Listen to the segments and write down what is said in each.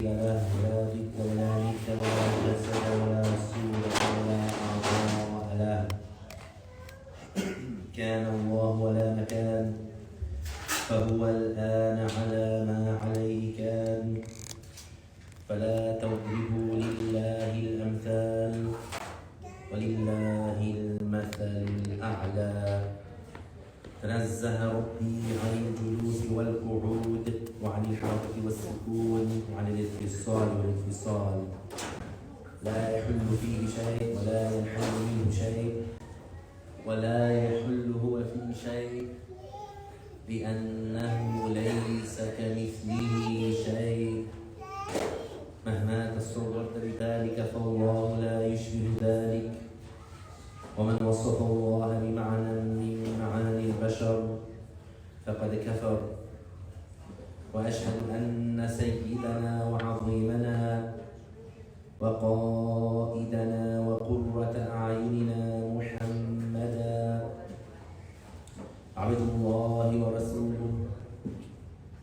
مثيل له ولا ضد ولا ند ولا جسد ولا صورة ولا أعضاء له. كان الله ولا مكان، فهو الآن على ما عليه كان. فلا تضربوا لله الأمثال، ولله المثل الأعلى. تنزه ربي عن الجلوس والقعود، وعن الحركة والسكون، وعن الاتصال والانفصال. لا يحل فيه شيء ولا ينحل منه شيء، ولا يحل هو فيه شيء، لأنه ليس كمثله شيء. مهما تصورت بذلك فالله لا يشبه ذلك. ومن وصف الله بمعنى من معاني البشر فقد كفر. وأشهد أن سيدنا وعظيمنا وقائدنا وقرة أعيننا محمدا عبد الله ورسوله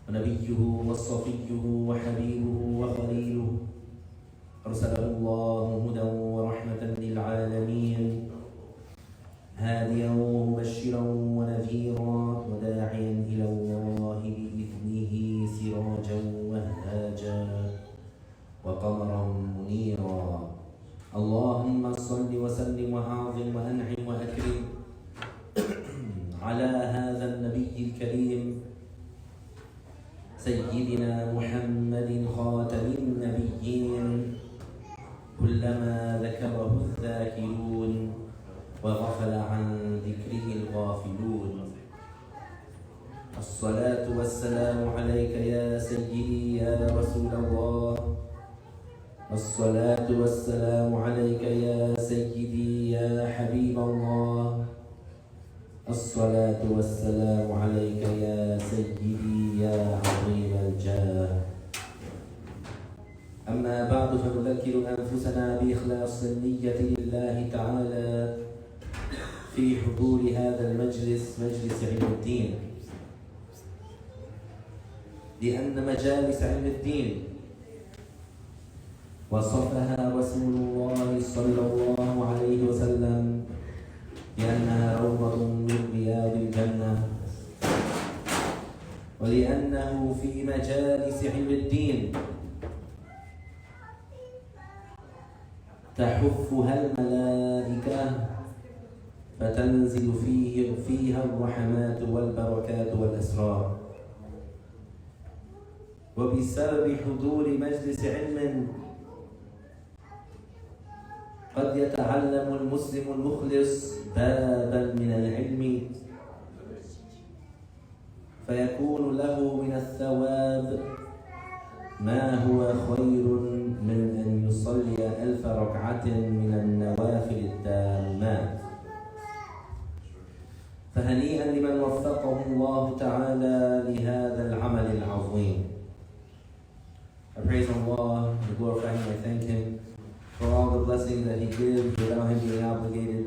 ونبيه وصفيه وحبيبه وخليله، أرسله الله هدى ورحمة للعالمين، هاديا ومبشرا ونذيرا وداعيا إلى الله بإذنه سراجا وهاجا وقمرا منيرا. اللهم صل وسلم وأعظم وأنعم وأكرم على هذا النبي الكريم سيدنا محمد خاتم النبيين، كلما ذكره الذاكرون وغفل عن ذكره الغافلون. الصلاة والسلام عليك يا سيدي يا رسول الله. الصلاة والسلام عليك يا سيدي يا حبيب الله. الصلاة والسلام عليك يا سيدي يا عظيم الجاه. أما بعد، فنذكر أنفسنا بإخلاص النية لله تعالى في حضور هذا المجلس، مجلس علم الدين، لأن مجالس علم الدين وصفها رسول الله صلى الله عليه وسلم بأنها روضة من رياض الجنة، ولأنه في مجالس علم الدين تحفها الملائكة فتنزل فيها الرحمات والبركات والأسرار. وبسبب حضور مجلس علم قد يتعلم المسلم المخلص بابا من العلم، فيكون له من الثواب ما هو خير من أن يصلي 1000 ركعة من النوافل التامات. فهنيئا لمن وفقه الله تعالى لهذا العمل العظيم. I praise Allah, I glorify Him, I thank Him for all the blessings that He gives without Him being obligated.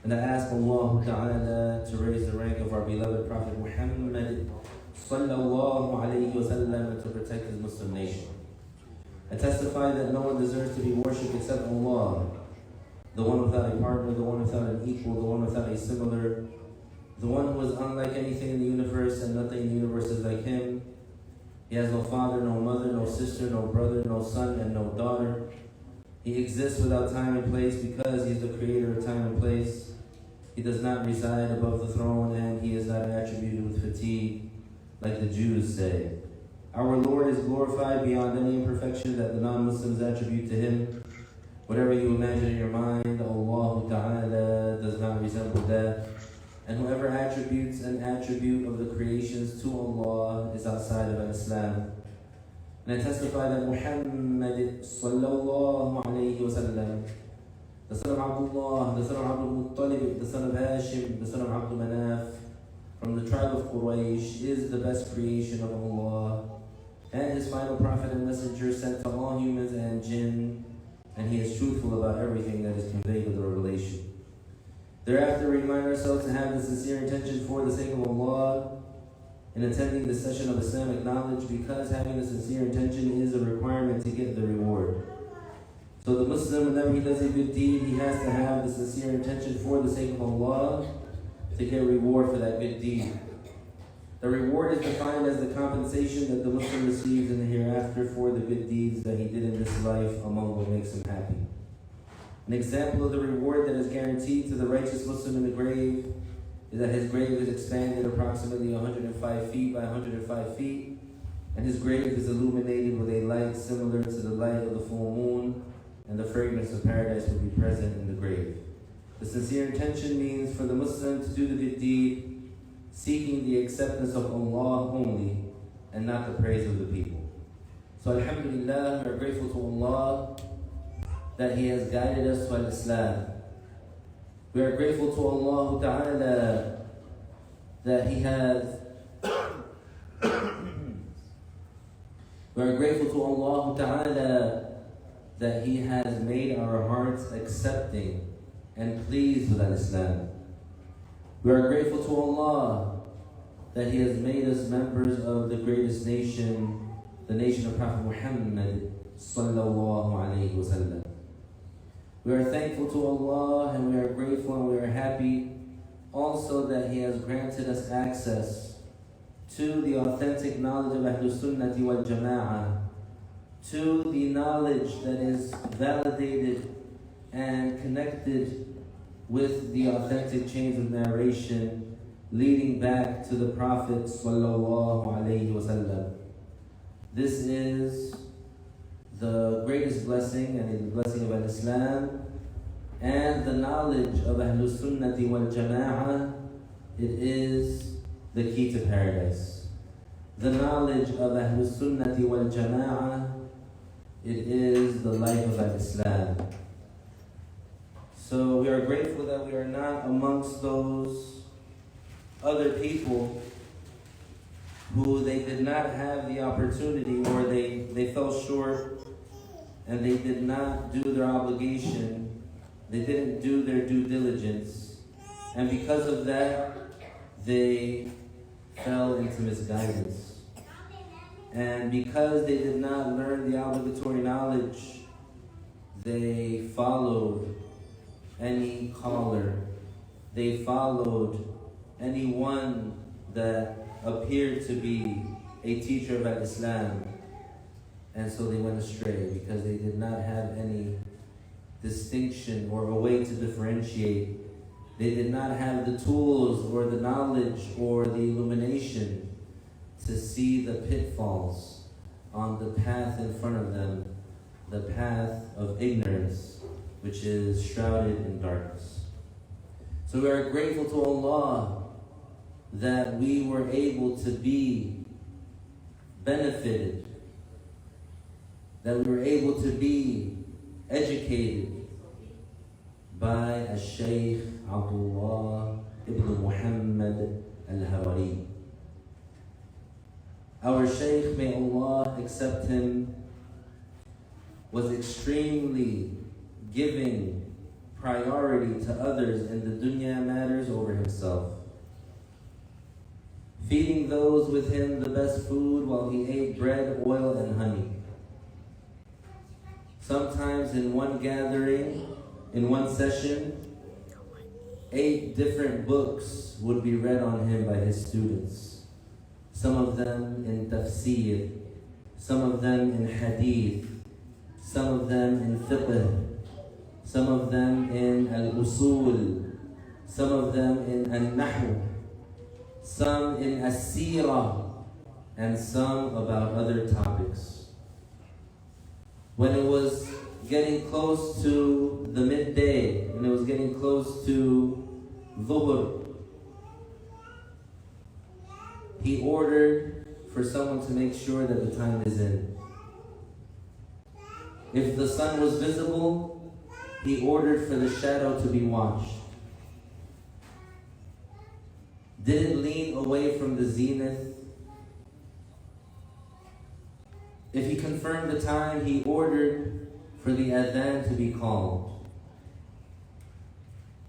And I ask Allah Ta'ala to raise the rank of our beloved Prophet Muhammad Sallallahu Alaihi Wasallam and to protect His Muslim nation. I testify that no one deserves to be worshipped except Allah, the one without a partner, the one without an equal, the one without a similar, the one who is unlike anything in the universe and nothing in the universe is like Him. He has no father, no mother, no sister, no brother, no son, and no daughter. He exists without time and place because He is the creator of time and place. He does not reside above the throne, and He is not attributed with fatigue, like the Jews say. Our Lord is glorified beyond any imperfection that the non-Muslims attribute to Him. Whatever you imagine in your mind, Allah Ta'ala does not resemble that. And whoever attributes an attribute of the creations to Allah is outside of Islam. And I testify that Muhammad Sallallahu Alaihi Wasallam, the son of Abdullah, the son of Abdul Muttalib, the son of Hashim, the son of Abdul Manaf, from the tribe of Quraysh, is the best creation of Allah, and His final prophet and messenger sent to all humans and jinn, and He is truthful about everything that is conveyed with the revelation. Thereafter, we remind ourselves to have the sincere intention for the sake of Allah in attending this session of Islamic knowledge, because having a sincere intention is a requirement to get the reward. So the Muslim, whenever he does a good deed, he has to have the sincere intention for the sake of Allah to get reward for that good deed. The reward is defined as the compensation that the Muslim receives in the hereafter for the good deeds that he did in this life among what makes him happy. An example of the reward that is guaranteed to the righteous Muslim in the grave is that his grave is expanded approximately 105 feet by 105 feet, and his grave is illuminated with a light similar to the light of the full moon, and the fragrance of paradise will be present in the grave. The sincere intention means for the Muslim to do the good deed, seeking the acceptance of Allah only, and not the praise of the people. So alhamdulillah, we are grateful to Allah that He has guided us to Islam. We are grateful to Allah Ta'ala that He has we are grateful to Allah Ta'ala that He has made our hearts accepting and pleased with Islam. We are grateful to Allah that He has made us members of the greatest nation, the nation of Prophet Muhammad sallallahu alayhi wa sallam. We are thankful to Allah, and we are grateful, and we are happy also that He has granted us access to the authentic knowledge of Ahlus Sunnati wal Jama'ah, to the knowledge that is validated and connected with the authentic chains of narration leading back to the Prophet sallallahu alaihi wasallam. This is the greatest blessing, and the blessing of Islam, and the knowledge of Ahlus Sunnati wal Jama'ah. It is the key to paradise. The knowledge of Ahlus Sunnati wal Jama'ah, it is the life of Islam. So we are grateful that we are not amongst those other people who they did not have the opportunity, or they fell short and they did not do their obligation, they didn't do their due diligence, and because of that they fell into misguidance. And because they did not learn the obligatory knowledge, they followed any caller, they followed anyone that appeared to be a teacher of Islam, and so they went astray because they did not have any distinction or a way to differentiate. They did not have the tools or the knowledge or the illumination to see the pitfalls on the path in front of them, the path of ignorance, which is shrouded in darkness. So we are grateful to Allah that we were able to be benefited, that we were able to be educated by a Shaykh Abdullah ibn Muhammad al-Hawari. Our Shaykh, may Allah accept him, was extremely giving priority to others in the dunya matters over himself, feeding those with him the best food while he ate bread, oil, and honey. Sometimes in one gathering, in one session, 8 different books would be read on him by his students. Some of them in tafsir, some of them in hadith, some of them in fiqh, some of them in al-usul, some of them in al-nahu, some in as-sirah, and some about other topics. When it was getting close to the midday, when it was getting close to dhuhr, he ordered for someone to make sure that the time is in. If the sun was visible, he ordered for the shadow to be watched. Didn't lean away from the zenith. If he confirmed the time, he ordered for the adhan to be called.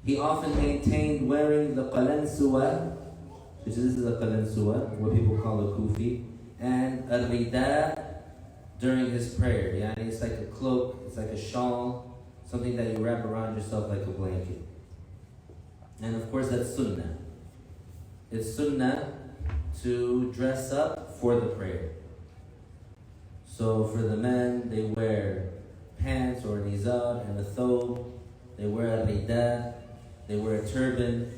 He often maintained wearing the qalansuwa, which is, this is a qalansuwa, what people call a kufi, and a rida during his prayer. Yani it's like a cloak, it's like a shawl, something that you wrap around yourself like a blanket. And of course that's sunnah. It's sunnah to dress up for the prayer. So for the men, they wear pants or nizar and a thobe. They wear a rida, they wear a turban,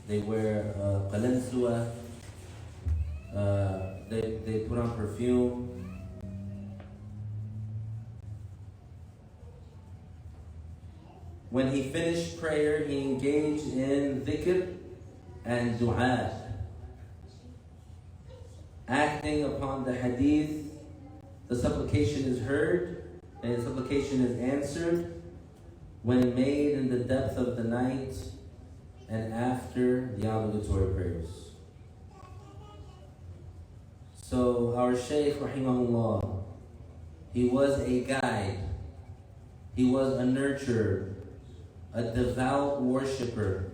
they wear a qalansuwa, they put on perfume. When he finished prayer, he engaged in dhikr and dua, acting upon the hadith. The supplication is heard and the supplication is answered when made in the depth of the night and after the obligatory prayers. So our Shaykh, rahimahullah, he was a guide, he was a nurturer, a devout worshipper,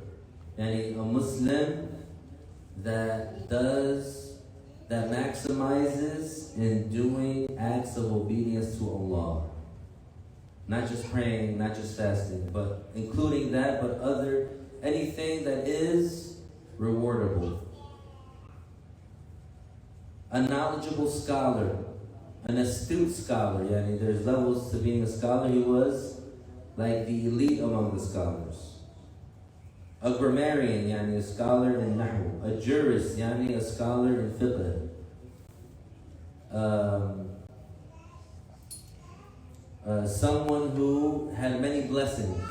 and a Muslim that maximizes in doing acts of obedience to Allah. Not just praying, not just fasting, but including that, but anything that is rewardable. A knowledgeable scholar, an astute scholar, yani there's levels to being a scholar. He was like the elite among the scholars. A grammarian, yani a scholar in nahu. A jurist, yani a scholar in fiqh. Someone who had many blessings,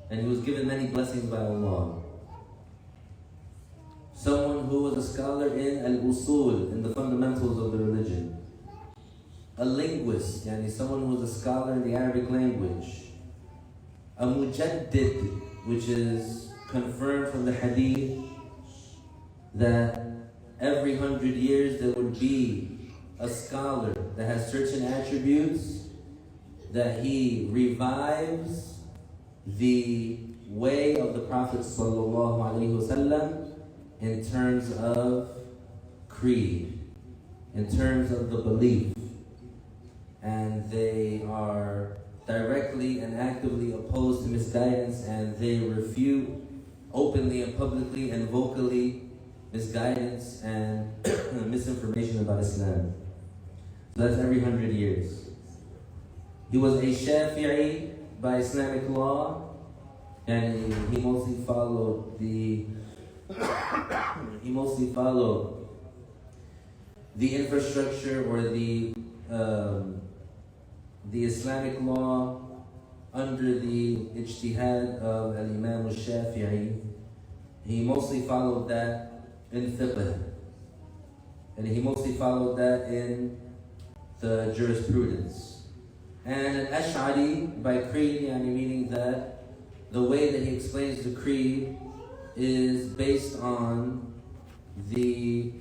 and he was given many blessings by Allah. Someone who was a scholar in al-usul, in the fundamentals of the religion. A linguist, yani someone who was a scholar in the Arabic language. A mujaddid, which is confirmed from the hadith that every 100 years there would be a scholar that has certain attributes that he revives the way of the Prophet ﷺ in terms of creed, in terms of the belief. And they are directly and actively opposed to misguidance, and they refute openly and publicly and vocally misguidance and misinformation about Islam. So that's every 100 years. He was a Shafi'i by Islamic law, and he mostly followed the infrastructure or the Islamic law under the ijtihad of al-Imam al-Shafi'i. He mostly followed that in fiqh, and he mostly followed that in the jurisprudence. And an Ash'ari by creed, meaning that the way that he explains the creed is based on the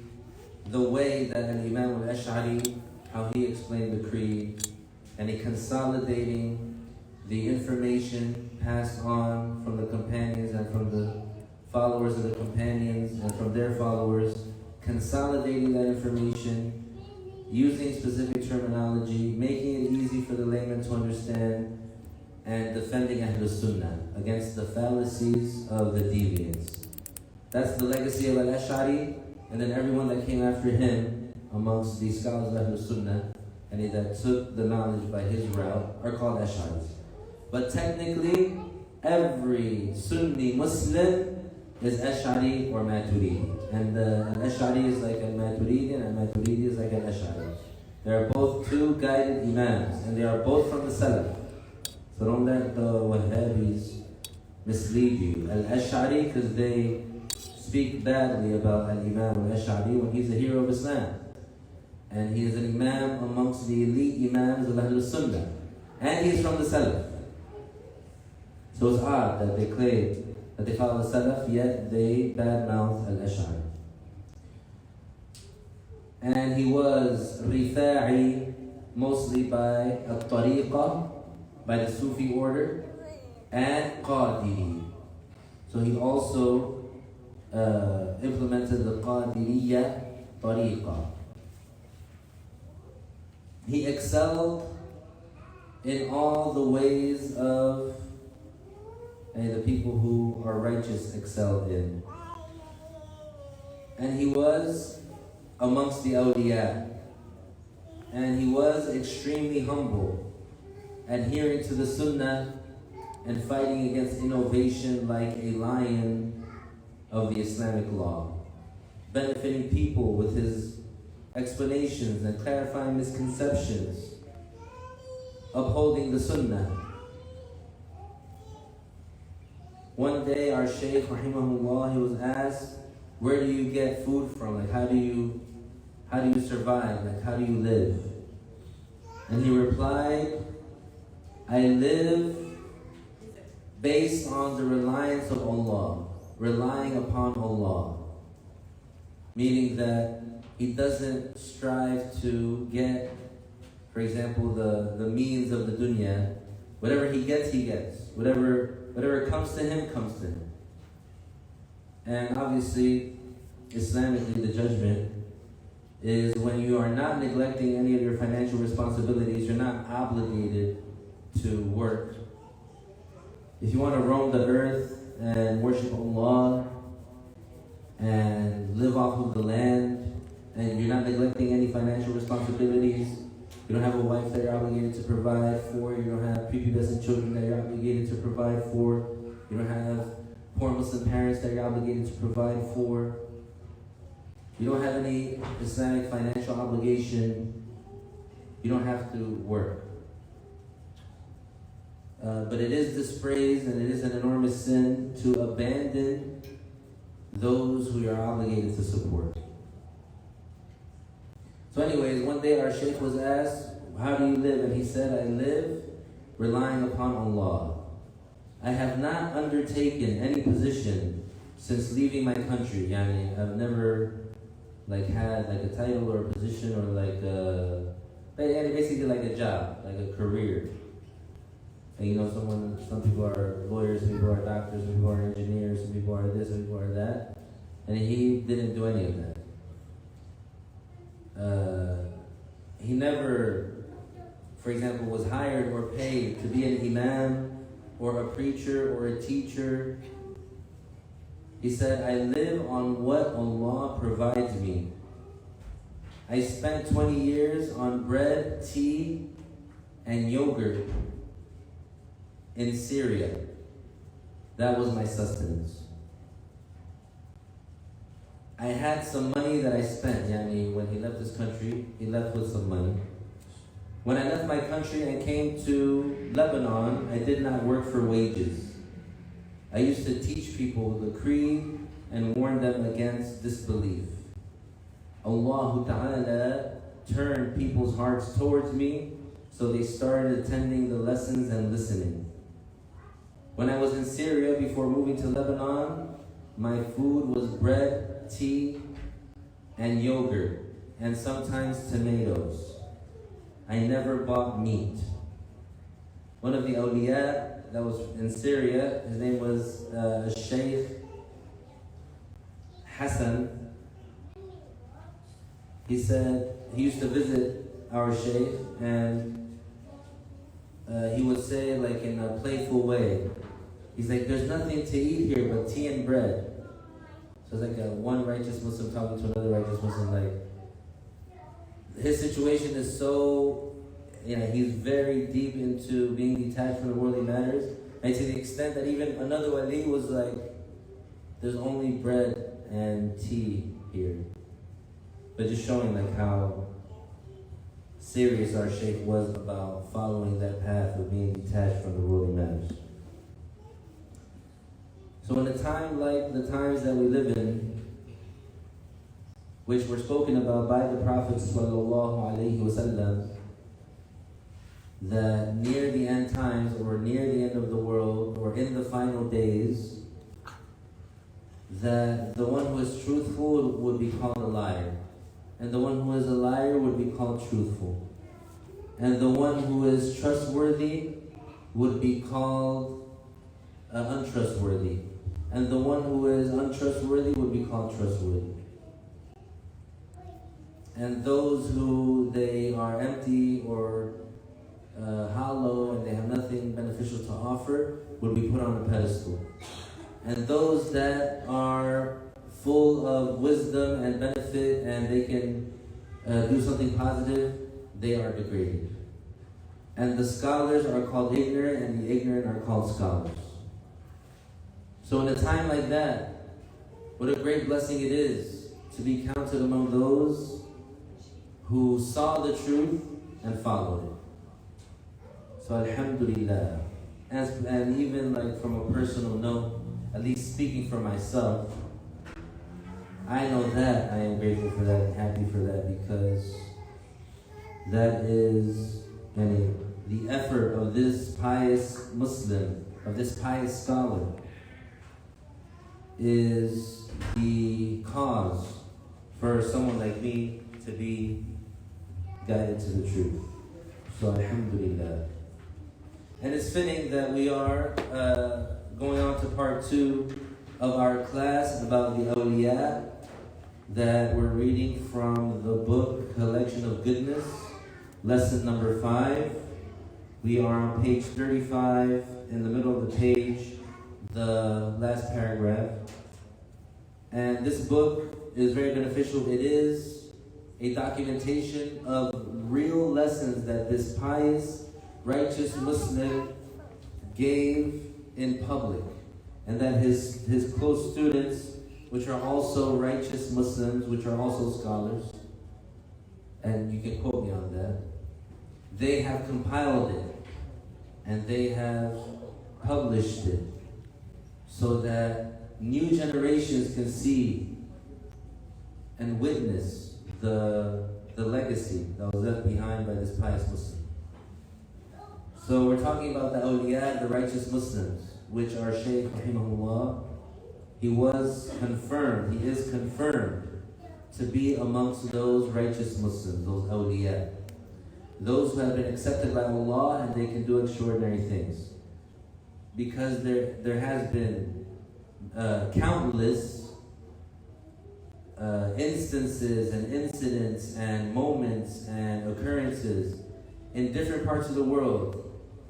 way that an Imam al-Ash'ari, how he explained the creed, and he consolidating the information passed on from the companions and from the followers of the companions and from their followers, consolidating that information, using specific terminology, making it easy for the layman to understand, and defending Ahlul Sunnah against the fallacies of the deviants. That's the legacy of Al-Ash'ari, and then everyone that came after him amongst the scholars of Ahlul Sunnah, and that took the knowledge by his route, are called Ash'aris. But technically, every Sunni Muslim is Ash'ari or Maturidi. And an Ash'ari is like a Maturidi, and a Maturidi is like an Ash'ari. They are both two guided Imams, and they are both from the Salaf. So don't let the Wahhabis mislead you. Al-Ash'ari, because they speak badly about Al-Imam al-Ash'ari when he's a hero of Islam. And he is an Imam amongst the elite Imams of Ahlul Sunnah. And he's from the Salaf. So it's odd that they claim that they follow the Salaf, yet they badmouth Al-Ash'ari. And he was Rifa'i mostly by Al-Tariqah, by the Sufi order, and Qadiri. So he also implemented the Qadiriyya Tariqa. He excelled in all the ways of the people who are righteous excel in. And he was amongst the awliya. And he was extremely humble, adhering to the sunnah and fighting against innovation like a lion of the Islamic law, benefiting people with his explanations and clarifying misconceptions, upholding the sunnah. One day our Shaykh, rahimahullah, he was asked, where do you get food from? Like, how do you survive? Like, how do you live? And he replied, I live based on the reliance of Allah, relying upon Allah. Meaning that he doesn't strive to get, for example, the means of the dunya. Whatever he gets, he gets. Whatever comes to him, comes to him. And obviously, Islamically, the judgment is when you are not neglecting any of your financial responsibilities, you're not obligated to work. If you want to roam the earth and worship Allah and live off of the land, and you're not neglecting any financial responsibilities, you don't have a wife that you're obligated to provide for, you don't have prepubescent children that you're obligated to provide for, you don't have poor Muslim parents that you're obligated to provide for, you don't have any Islamic financial obligation, you don't have to work. But it is dispraised and it is an enormous sin to abandon those who you're obligated to support. So anyways, one day our Shaykh was asked, how do you live? And he said, I live relying upon Allah. I have not undertaken any position since leaving my country. Yani, I've never had a title or a position or basically like a job, like a career. And some people are lawyers, some people are doctors, some people are engineers, some people are this, some people are that. And he didn't do any of that. He never, for example, was hired or paid to be an imam or a preacher or a teacher. He said, I live on what Allah provides me. I spent 20 years on bread, tea, and yogurt in Syria. That was my sustenance. I had some money that I spent. When he left this country, he left with some money. When I left my country and came to Lebanon, I did not work for wages. I used to teach people the creed and warn them against disbelief. Allah Ta'ala turned people's hearts towards me, so they started attending the lessons and listening. When I was in Syria before moving to Lebanon, my food was bread, tea, and yogurt, and sometimes tomatoes. I never bought meat. One of the awliya that was in Syria, his name was Shaykh Hassan. He said he used to visit our Shaykh, and he would say, in a playful way, he's like, there's nothing to eat here but tea and bread. So it's like one righteous Muslim talking to another righteous Muslim. His situation is so, he's very deep into being detached from the worldly matters. And to the extent that even another wali was like, there's only bread and tea here. But just showing how serious our Shaykh was about following that path of being detached from the worldly matters. So in a time like the times that we live in, which were spoken about by the Prophet ﷺ, that near the end times, or near the end of the world, or in the final days, that the one who is truthful would be called a liar, and the one who is a liar would be called truthful, and the one who is trustworthy would be called untrustworthy, and the one who is untrustworthy would be called trustworthy. And those who they are empty or hollow and they have nothing beneficial to offer would be put on a pedestal. And those that are full of wisdom and benefit and they can do something positive, they are degraded. And the scholars are called ignorant and the ignorant are called scholars. So in a time like that, what a great blessing it is to be counted among those who saw the truth and followed it. So alhamdulillah. And even like from a personal note, at least speaking for myself, I know that I am grateful for that and happy for that, because that is the effort of this pious Muslim, of this pious scholar, is the cause for someone like me to be guided to the truth. So alhamdulillah. And it's fitting that we are going on to part 2 of our class about the awliya that we're reading from the book Collection of Goodness, lesson number 5. We are on page 35, in the middle of the page, the last paragraph. And this book is very beneficial. It is a documentation of real lessons that this pious, righteous Muslim gave in public, and that his close students, which are also righteous Muslims, which are also scholars, and you can quote me on that, they have compiled it and they have published it so that new generations can see and witness the legacy that was left behind by this pious Muslim. So we're talking about the awliya, the righteous Muslims, which are Shaykh rahimahullah. He is confirmed to be amongst those righteous Muslims, those awliya, those who have been accepted by Allah and they can do extraordinary things. Because there has been countless instances and incidents and moments and occurrences in different parts of the world,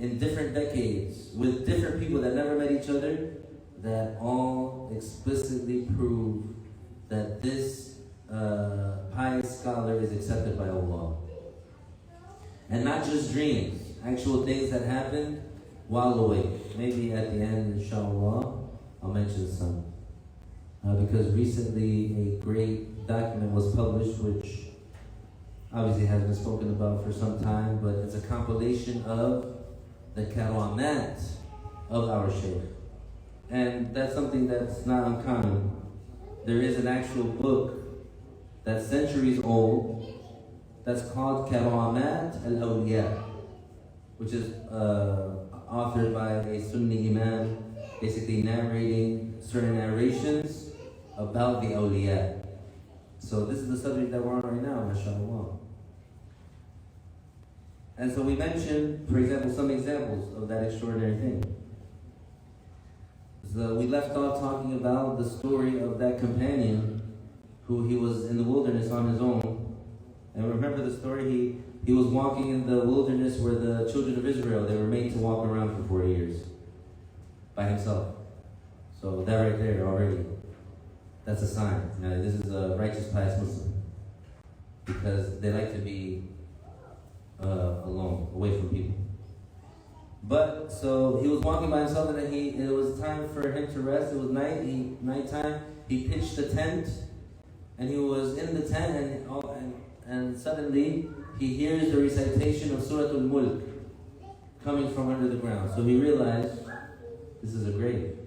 in different decades, with different people that never met each other, that all explicitly prove that this pious scholar is accepted by Allah. And not just dreams, actual things that happened while awake. Maybe at the end, inshallah, I'll mention some. Because recently a great document was published, which obviously has been spoken about for some time, but it's a compilation of the karamat of our Shaykh. And that's something that's not uncommon. There is an actual book that's centuries old that's called Karamat al-Awliya, which is authored by a Sunni Imam, basically narrating certain narrations about the awliya. So this is the subject that we're on right now, mashallah. And so we mentioned, for example, some examples of that extraordinary thing. So we left off talking about the story of that companion who he was in the wilderness on his own. And remember the story, he was walking in the wilderness where the children of Israel, they were made to walk around for 40 years by himself. So that right there already, that's a sign. Now, this is a righteous, pious Muslim, because they like to be alone, away from people. But so he was walking by himself, and then it was time for him to rest. It was nighttime. He pitched a tent, and he was in the tent, and suddenly he hears the recitation of Surah Al-Mulk coming from under the ground. So he realized this is a grave.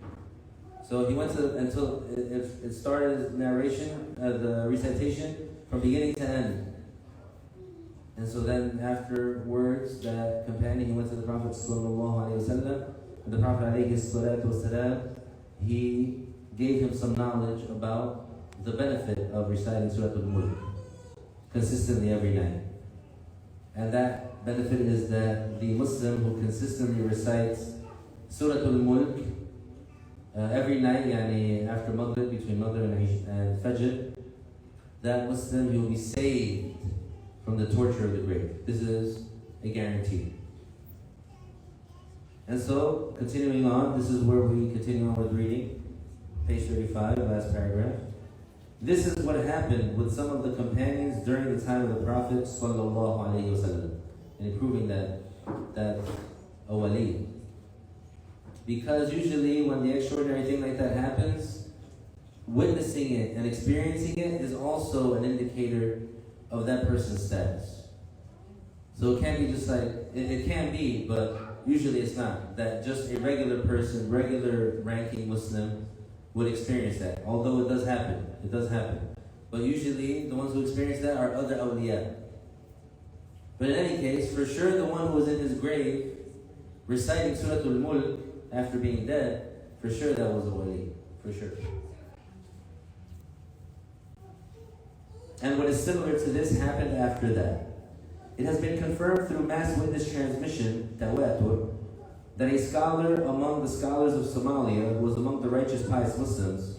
So he went until it started his narration, the recitation, from beginning to end. And so then afterwards, that companion, he went to the Prophet ﷺ, and the Prophet ﷺ, he gave him some knowledge about the benefit of reciting Surah Al-Mulk consistently every night. And that benefit is that the Muslim who consistently recites Surah Al-Mulk every night, yani after Maghrib, between Maghrib and Fajr, that Muslim, he will be saved from the torture of the grave. This is a guarantee. And so, continuing on, this is where we continue on with reading. Page 35, last paragraph. This is what happened with some of the companions during the time of the Prophet sallallahu alaihi wasallam, and proving that a wali. Because usually when the extraordinary thing like that happens, witnessing it and experiencing it is also an indicator of that person's status. So it can't be just like, it can be, but usually it's not. That just a regular person, regular ranking Muslim would experience that. Although it does happen. But usually the ones who experience that are other awliya. But in any case, for sure the one who was in his grave reciting Surah Al-Mulk after being dead, for sure that was a wali. For sure. And what is similar to this happened after that. It has been confirmed through mass witness transmission, tawatur, that a scholar among the scholars of Somalia who was among the righteous pious Muslims,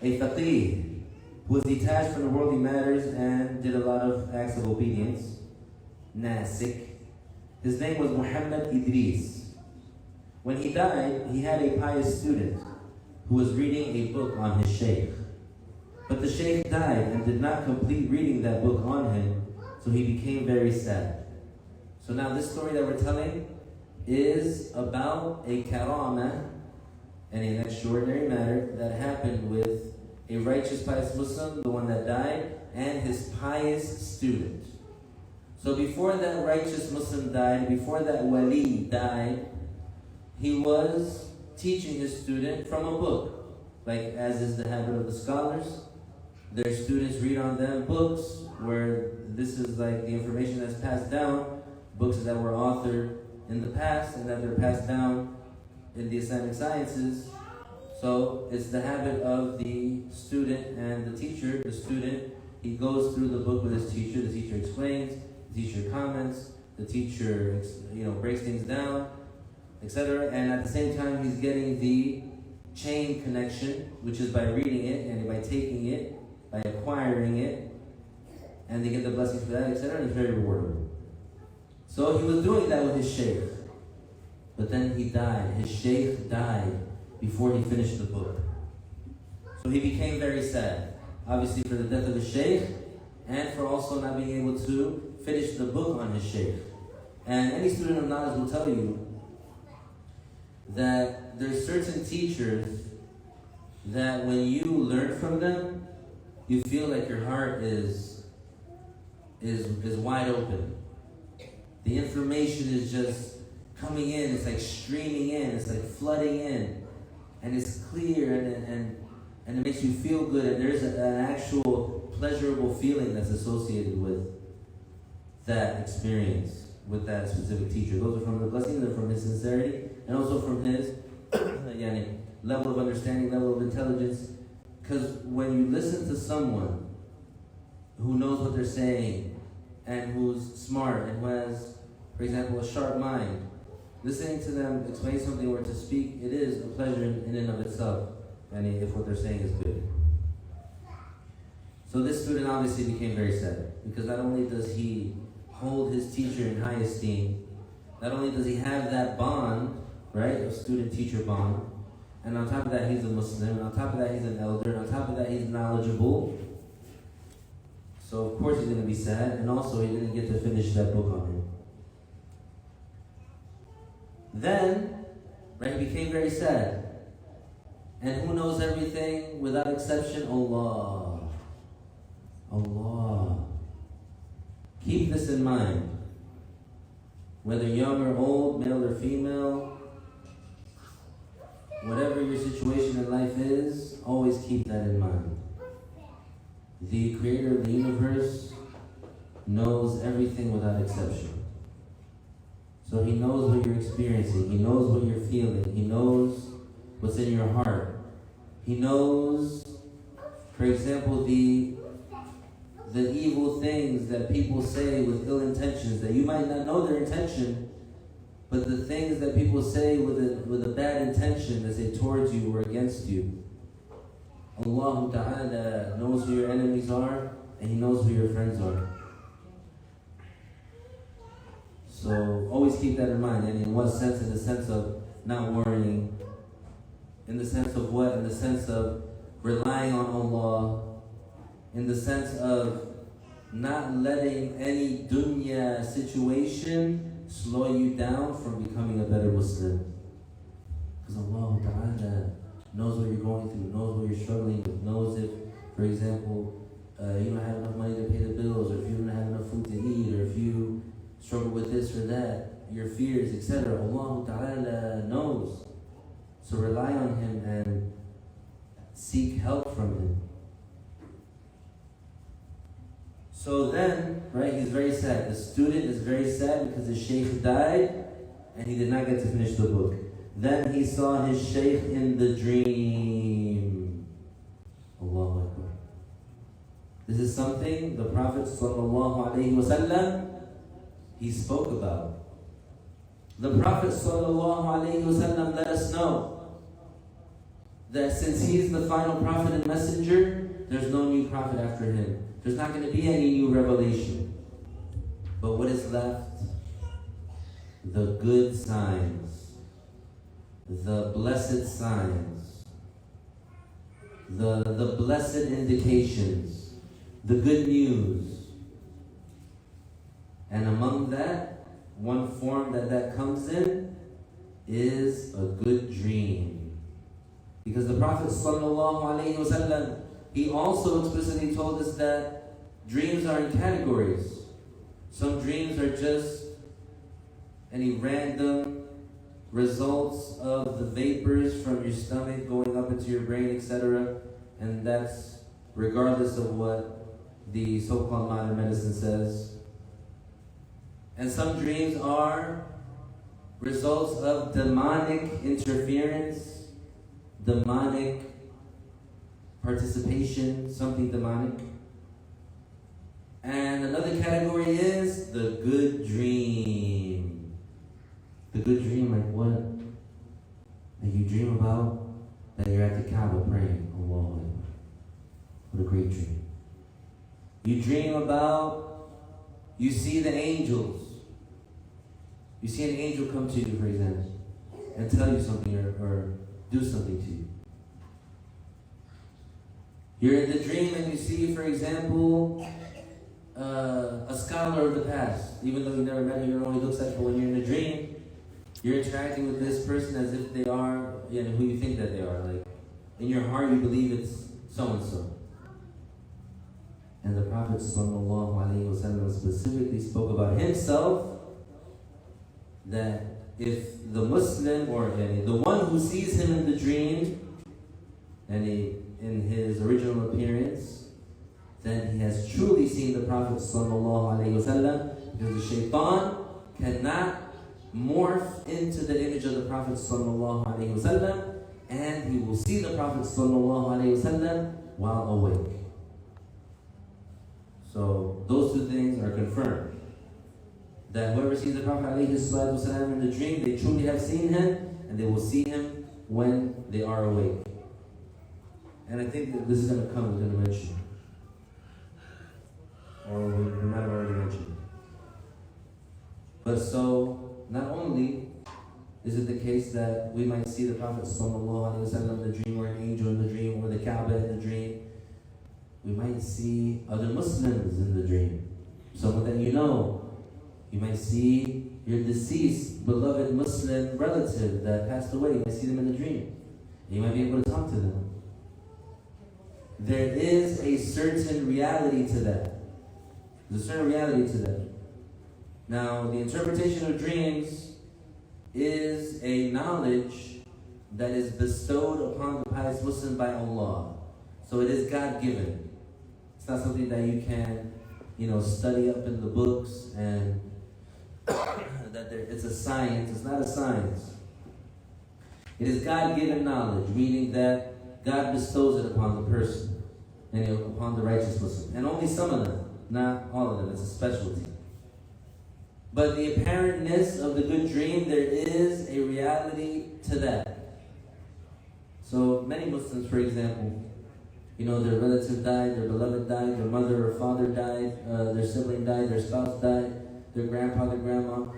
a faqih, who was detached from the worldly matters and did a lot of acts of obedience, nasik. His name was Muhammad Idris. When he died, he had a pious student who was reading a book on his Shaykh. But the Shaykh died and did not complete reading that book on him, so he became very sad. So now this story that we're telling is about a karama and an extraordinary matter that happened with a righteous pious Muslim, the one that died, and his pious student. So before that righteous Muslim died, before that wali died, he was teaching his student from a book, like as is the habit of the scholars. Their students read on them books where this is like the information that's passed down, books that were authored in the past and that they're passed down in the Islamic sciences. So it's the habit of the student and the teacher. The student, he goes through the book with his teacher. The teacher explains, the teacher comments, the teacher breaks things down, etc. And at the same time, he's getting the chain connection, which is by reading it and by taking it, by acquiring it, and they get the blessings for that, etc. And it's very rewarding. So he was doing that with his Shaykh. But then he died. His Shaykh died before he finished the book. So he became very sad. Obviously for the death of his Shaykh, and for also not being able to finish the book on his Shaykh. And any student of knowledge will tell you that there's certain teachers that when you learn from them, you feel like your heart is wide open. The information is just coming in, it's like streaming in, it's like flooding in, and it's clear and it makes you feel good, and there's an actual pleasurable feeling that's associated with that experience, with that specific teacher. Those are from the blessing, they're from his sincerity, and also from his level of understanding, level of intelligence. Because when you listen to someone who knows what they're saying and who's smart and who has, for example, a sharp mind, listening to them explain something or to speak, it is a pleasure in and of itself, and if what they're saying is good. So this student obviously became very sad, because not only does he hold his teacher in high esteem, not only does he have that bond, right, a student-teacher bond, and on top of that he's a Muslim, and on top of that he's an elder, and on top of that he's knowledgeable. So of course he's going to be sad, and also he didn't get to finish that book on him. Then, right, he became very sad. And who knows everything without exception? Allah. Allah. Keep this in mind. Whether young or old, male or female, whatever your situation in life is, always keep that in mind. The creator of the universe knows everything without exception. So he knows what you're experiencing. He knows what you're feeling. He knows what's in your heart. He knows, for example, the evil things that people say with ill intentions, that you might not know their intention, But the things that people say with a bad intention, they say towards you or against you, Allah Ta'ala knows who your enemies are and He knows who your friends are. So always keep that in mind. And in what sense? In the sense of not worrying. In the sense of what? In the sense of relying on Allah. In the sense of not letting any dunya situation slow you down from becoming a better Muslim. Because Allah Ta'ala knows what you're going through, knows what you're struggling with, knows if, for example, you don't have enough money to pay the bills, or if you don't have enough food to eat, or if you struggle with this or that, your fears, etc. Allah Ta'ala knows. So rely on Him and seek help from Him. So then, right, he's very sad. The student is very sad because his Shaykh died and he did not get to finish the book. Then he saw his Shaykh in the dream. Allahu Akbar. This is something the Prophet ﷺ, he spoke about. The Prophet ﷺ let us know that since he's the final prophet and messenger, there's no new prophet after him. There's not going to be any new revelation. But what is left? The good signs, the blessed signs, the blessed indications, the good news. And among that, one form that comes in is a good dream. Because the Prophet ﷺ, he also explicitly told us that dreams are in categories. Some dreams are just any random results of the vapors from your stomach going up into your brain, etc. And that's regardless of what the so-called modern medicine says. And some dreams are results of demonic interference, demonic participation, something demonic. And another category is the good dream. The good dream, like what? Like you dream about that you're at the Kaaba praying. Allah, what a great dream. You dream about, you see the angels. You see an angel come to you, for example, and tell you something or do something to you. You're in the dream and you see, for example, a scholar of the past. Even though you never met him, you don't know what he looks like, but when you're in a dream, you're interacting with this person as if they are, who you think that they are. Like, in your heart, you believe it's so-and-so. And the Prophet ﷺ specifically spoke about himself that if the Muslim, or the one who sees him in the dream, and in his original appearance, then he has truly seen the Prophet ﷺ, because the shaitan cannot morph into the image of the Prophet ﷺ, and he will see the Prophet ﷺ while awake. So those two things are confirmed. That whoever sees the Prophet ﷺ in the dream, they truly have seen him, and they will see him when they are awake. And I think that this is going to come, we're going to mention. Or we might have already mentioned. But so, not only is it the case that we might see the Prophet ﷺ in the dream, or an angel in the dream, or the Kaaba in the dream, we might see other Muslims in the dream. Someone that you know. You might see your deceased, beloved Muslim relative that passed away. You might see them in the dream. You might be able to talk to them. There is a certain reality to that. There's a certain reality to that. Now, the interpretation of dreams is a knowledge that is bestowed upon the pious Muslim by Allah. So it is God-given. It's not something that you can, study up in the books and it's a science. It's not a science. It is God-given knowledge, meaning that God bestows it upon the person and upon the righteous Muslim. And only some of them, not all of them. It's a specialty. But the apparentness of the good dream, there is a reality to that. So many Muslims, for example, their relative died, their beloved died, their mother or father died, their sibling died, their spouse died, their grandpa, their grandma.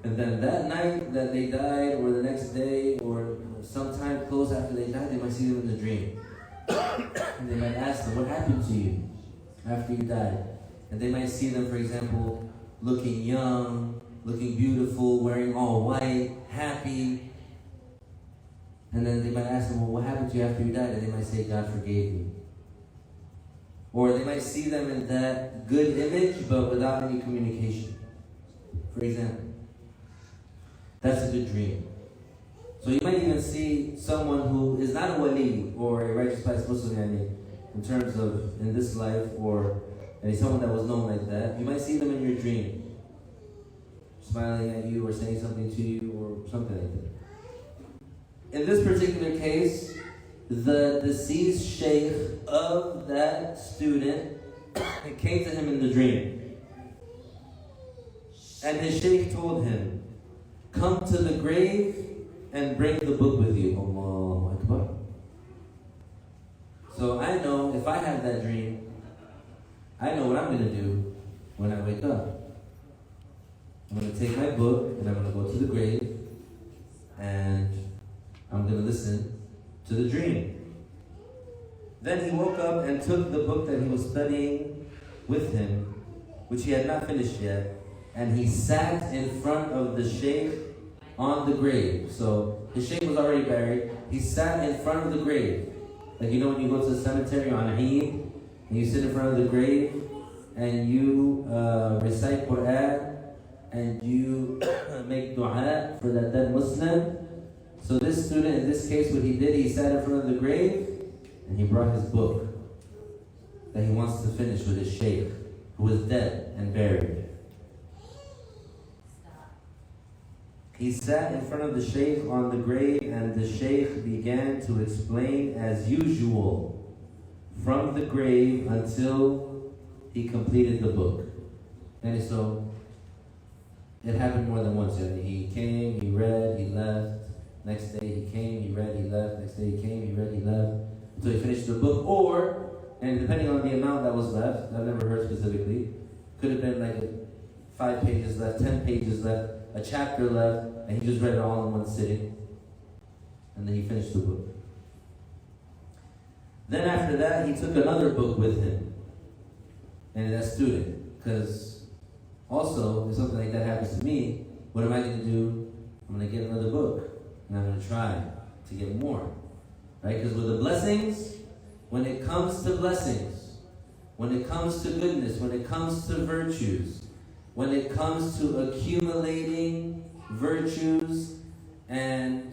And then that night that they died, or the next day, or sometime close after they died, they might see them in the dream. And they might ask them, what happened to you after you died? And they might see them, for example, looking young, looking beautiful, wearing all white, happy. And then they might ask them, well, what happened to you after you died? And they might say, God forgave me. Or they might see them in that good image, but without any communication. For example, that's a good dream. So you might even see someone who is not a wali or a righteous pious Muslim in terms of in this life, or someone that was known like that. You might see them in your dream, smiling at you or saying something to you or something like that. In this particular case, the deceased Shaykh of that student came to him in the dream. And his Shaykh told him, come to the grave and bring the book with you. Allahu Akbar. So I know if I have that dream, I know what I'm going to do when I wake up. I'm going to take my book and I'm going to go to the grave and I'm going to listen to the dream. Then he woke up and took the book that he was studying with him, which he had not finished yet, and he sat in front of the Shaykh on the grave. So the Shaykh was already buried. He sat in front of the grave. Like when you go to the cemetery on Eid, and you sit in front of the grave, and you recite Quran, and you make dua for that dead Muslim. So this student, in this case, what he did, he sat in front of the grave, and he brought his book that he wants to finish with his Shaykh, who is dead and buried. He sat in front of the Shaykh on the grave, and the Shaykh began to explain as usual from the grave until he completed the book. And so it happened more than once. He came, he read, he left. Next day he came, he read, he left. Next day he came, he read, he left. Until he finished the book. Or, and depending on the amount that was left, I've never heard specifically, could have been like 5 pages left, 10 pages left, a chapter left, and he just read it all in one sitting. And then he finished the book. Then after that, he took another book with him. And that student, because also, if something like that happens to me, what am I going to do? I'm going to get another book. And I'm going to try to get more. Right? Because with the blessings, when it comes to blessings, when it comes to goodness, when it comes to virtues, when it comes to accumulating virtues and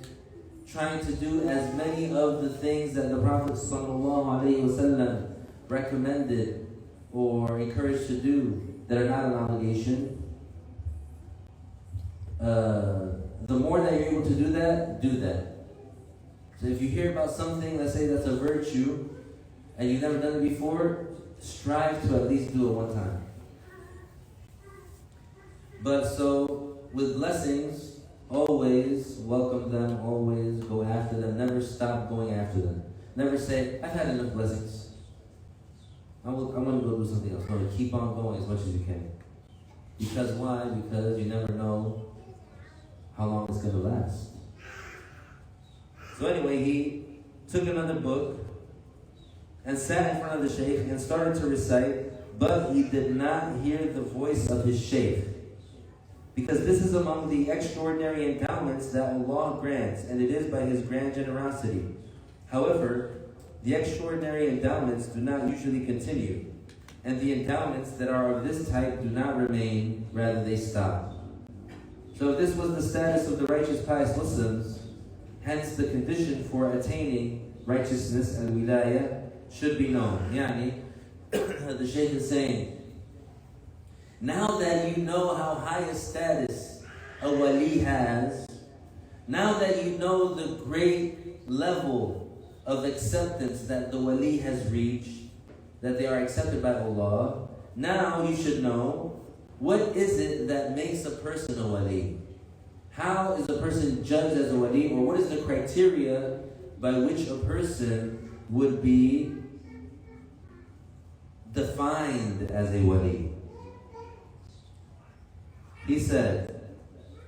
trying to do as many of the things that the Prophet ﷺ recommended or encouraged to do that are not an obligation, the more that you're able to do that, do that. So if you hear about something, let's say that's a virtue, and you've never done it before, strive to at least do it one time. But so, with blessings, always welcome them, always go after them, never stop going after them. Never say, I've had enough blessings. I'm going to go do something else. No, keep on going as much as you can. Because why? Because you never know how long it's going to last. So anyway, he took another book and sat in front of the Shaykh and started to recite, but he did not hear the voice of his Shaykh. Because this is among the extraordinary endowments that Allah grants, and it is by His grand generosity. However, the extraordinary endowments do not usually continue, and the endowments that are of this type do not remain, rather they stop. So if this was the status of the righteous pious Muslims, hence the condition for attaining righteousness and wilayah should be known. Yani, the Shaykh is saying, now that you know how high a status a wali has, now that you know the great level of acceptance that the wali has reached, that they are accepted by Allah, now you should know what is it that makes a person a wali? How is a person judged as a wali, or what is the criteria by which a person would be defined as a wali? He said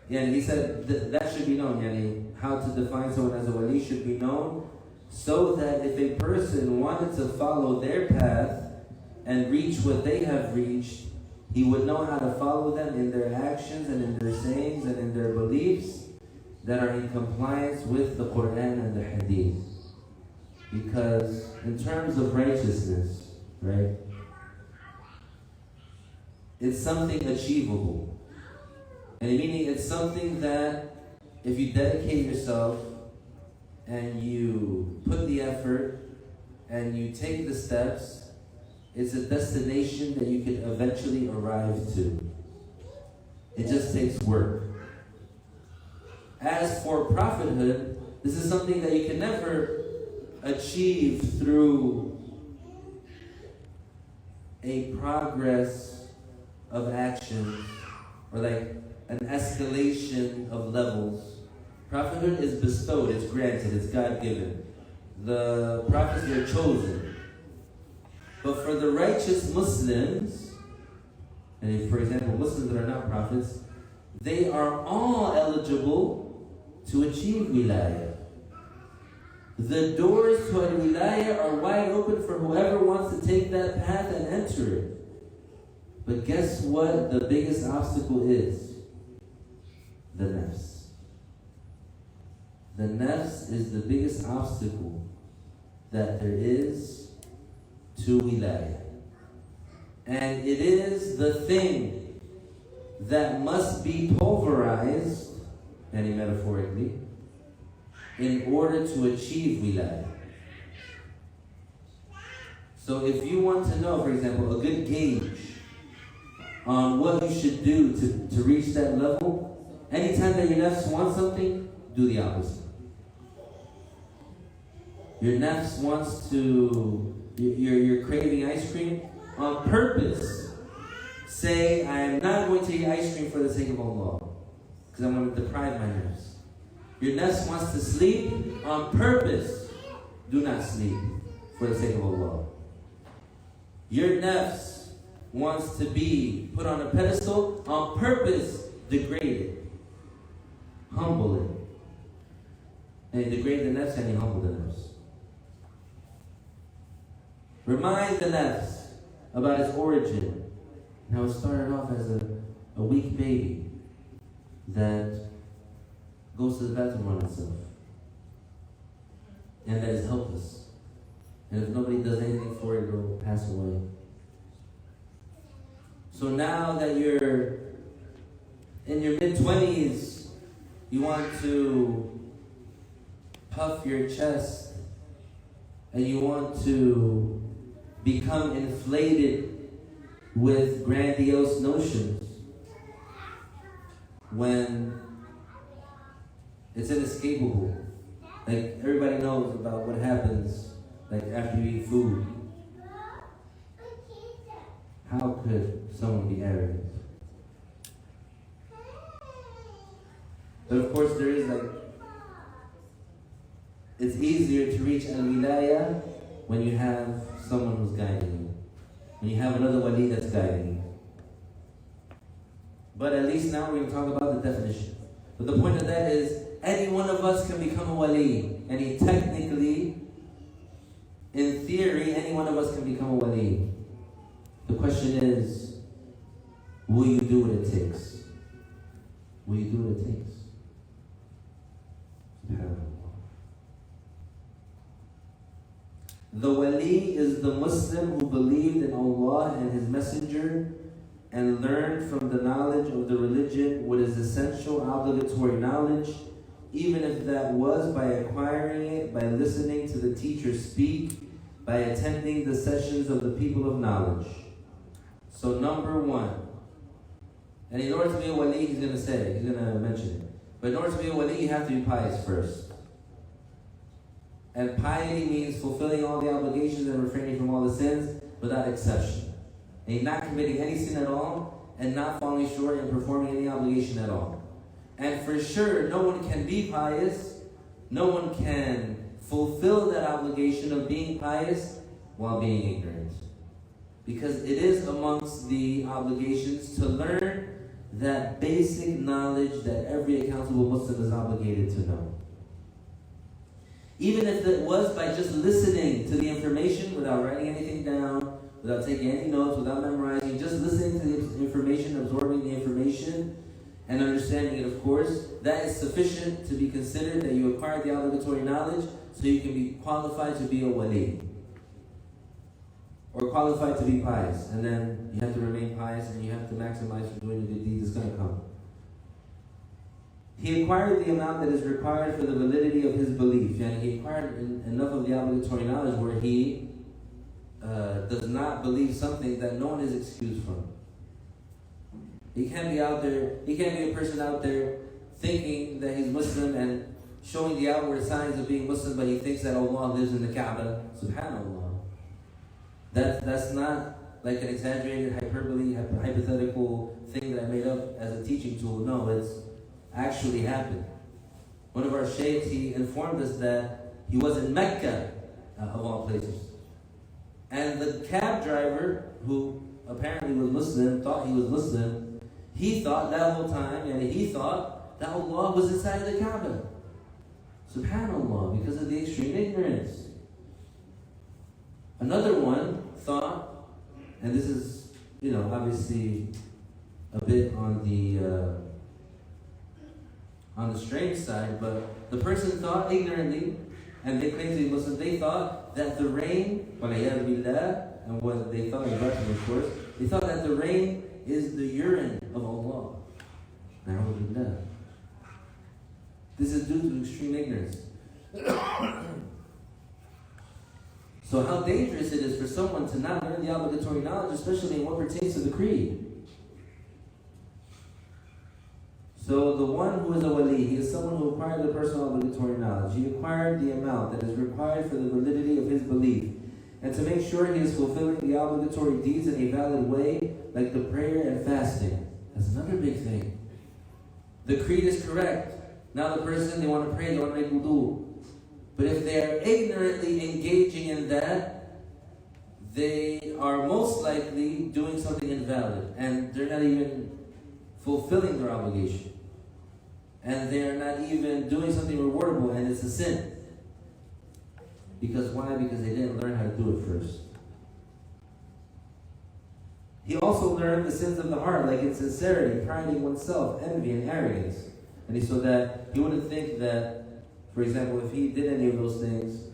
that should be known. How to define someone as a wali should be known, so that if a person wanted to follow their path and reach what they have reached, he would know how to follow them in their actions and in their sayings and in their beliefs that are in compliance with the Quran and the Hadith. Because in terms of righteousness, right, it's something achievable. And meaning it's something that if you dedicate yourself and you put the effort and you take the steps, it's a destination that you can eventually arrive to. It just takes work. As for prophethood, this is something that you can never achieve through a progress of action or like an escalation of levels. Prophethood is bestowed, it's granted, it's God-given. The prophets are chosen. But for the righteous Muslims, and for example, Muslims that are not prophets, they are all eligible to achieve wilayah. The doors to a wilayah are wide open for whoever wants to take that path and enter it. But guess what the biggest obstacle is? The nafs. The nafs is the biggest obstacle that there is to wilayah. And it is the thing that must be pulverized, and metaphorically, in order to achieve wilayah. So if you want to know, for example, a good gauge on what you should do to reach that level, anytime that your nafs wants something, do the opposite. Your nafs wants to, you're craving ice cream, on purpose say, I am not going to eat ice cream for the sake of Allah, because I'm going to deprive my nafs. Your nafs wants to sleep, on purpose do not sleep for the sake of Allah. Your nafs wants to be put on a pedestal, on purpose degrade it, humble it. And you degrade the nafs and you humble the nafs. Remind the nafs about its origin. Now it started off as a weak baby that goes to the bathroom on itself and that is helpless. And if nobody does anything for it, it'll pass away. So now that you're in your mid-20s, you want to puff your chest and you want to become inflated with grandiose notions when it's inescapable. Like everybody knows about what happens like after you eat food. How could someone be arrogant? But of course there is it's easier to reach al-wilayah when you have someone who's guiding you. When you have another wali that's guiding you. But at least now we're going to talk about the definition. But the point of that is, any one of us can become a wali. And technically, in theory, any one of us can become a wali. The question is, will you do what it takes? Will you do what it takes? The wali is the Muslim who believed in Allah and His Messenger and learned from the knowledge of the religion what is essential obligatory knowledge, even if that was by acquiring it, by listening to the teacher speak, by attending the sessions of the people of knowledge. So number one, and in order to be a wali, he's going to mention it. But in order to be a wali, you have to be pious first. And piety means fulfilling all the obligations and refraining from all the sins without exception. And not committing any sin at all, and not falling short and performing any obligation at all. And for sure, no one can be pious, no one can fulfill that obligation of being pious while being ignorant. Because it is amongst the obligations to learn that basic knowledge that every accountable Muslim is obligated to know. Even if it was by just listening to the information without writing anything down, without taking any notes, without memorizing, just listening to the information, absorbing the information, and understanding it, of course, that is sufficient to be considered that you acquired the obligatory knowledge so you can be qualified to be a wali. Or qualified to be pious. And then you have to remain pious and you have to maximize for doing the good deeds that's going to come. He acquired the amount that is required for the validity of his belief. And he acquired enough of the obligatory knowledge where he does not believe something that no one is excused from. He can't be out there, he can't be a person out there thinking that he's Muslim and showing the outward signs of being Muslim, but he thinks that Allah lives in the Kaaba. Subhanallah. That's not like an exaggerated hyperbole, hypothetical thing that I made up as a teaching tool. No, it's actually happened. One of our shaykhs, he informed us that he was in Mecca, of all places. And the cab driver, who apparently was Muslim, thought he was Muslim, he thought that whole time, and he thought that Allah was inside the Kaaba. Subhanallah, because of the extreme ignorance. Another one thought, and this is, obviously a bit on the strange side, but the person thought ignorantly, and they claim to be Muslim, they thought that the rain, and what they thought in Russian, of course, they thought that the rain is the urine of Allah. This is due to extreme ignorance. So how dangerous it is for someone to not learn the obligatory knowledge, especially in what pertains to the creed. So the one who is a wali, he is someone who acquired the personal obligatory knowledge. He acquired the amount that is required for the validity of his belief. And to make sure he is fulfilling the obligatory deeds in a valid way, like the prayer and fasting. That's another big thing. The creed is correct. Now the person, they want to pray, they want to make wudu. But if they are ignorantly engaging in that, they are most likely doing something invalid. And they're not even fulfilling their obligation. And they're not even doing something rewardable, and it's a sin. Because why? Because they didn't learn how to do it first. He also learned the sins of the heart, like insincerity, priding oneself, envy, and arrogance. And so that he wouldn't think that, for example, if he did any of those things,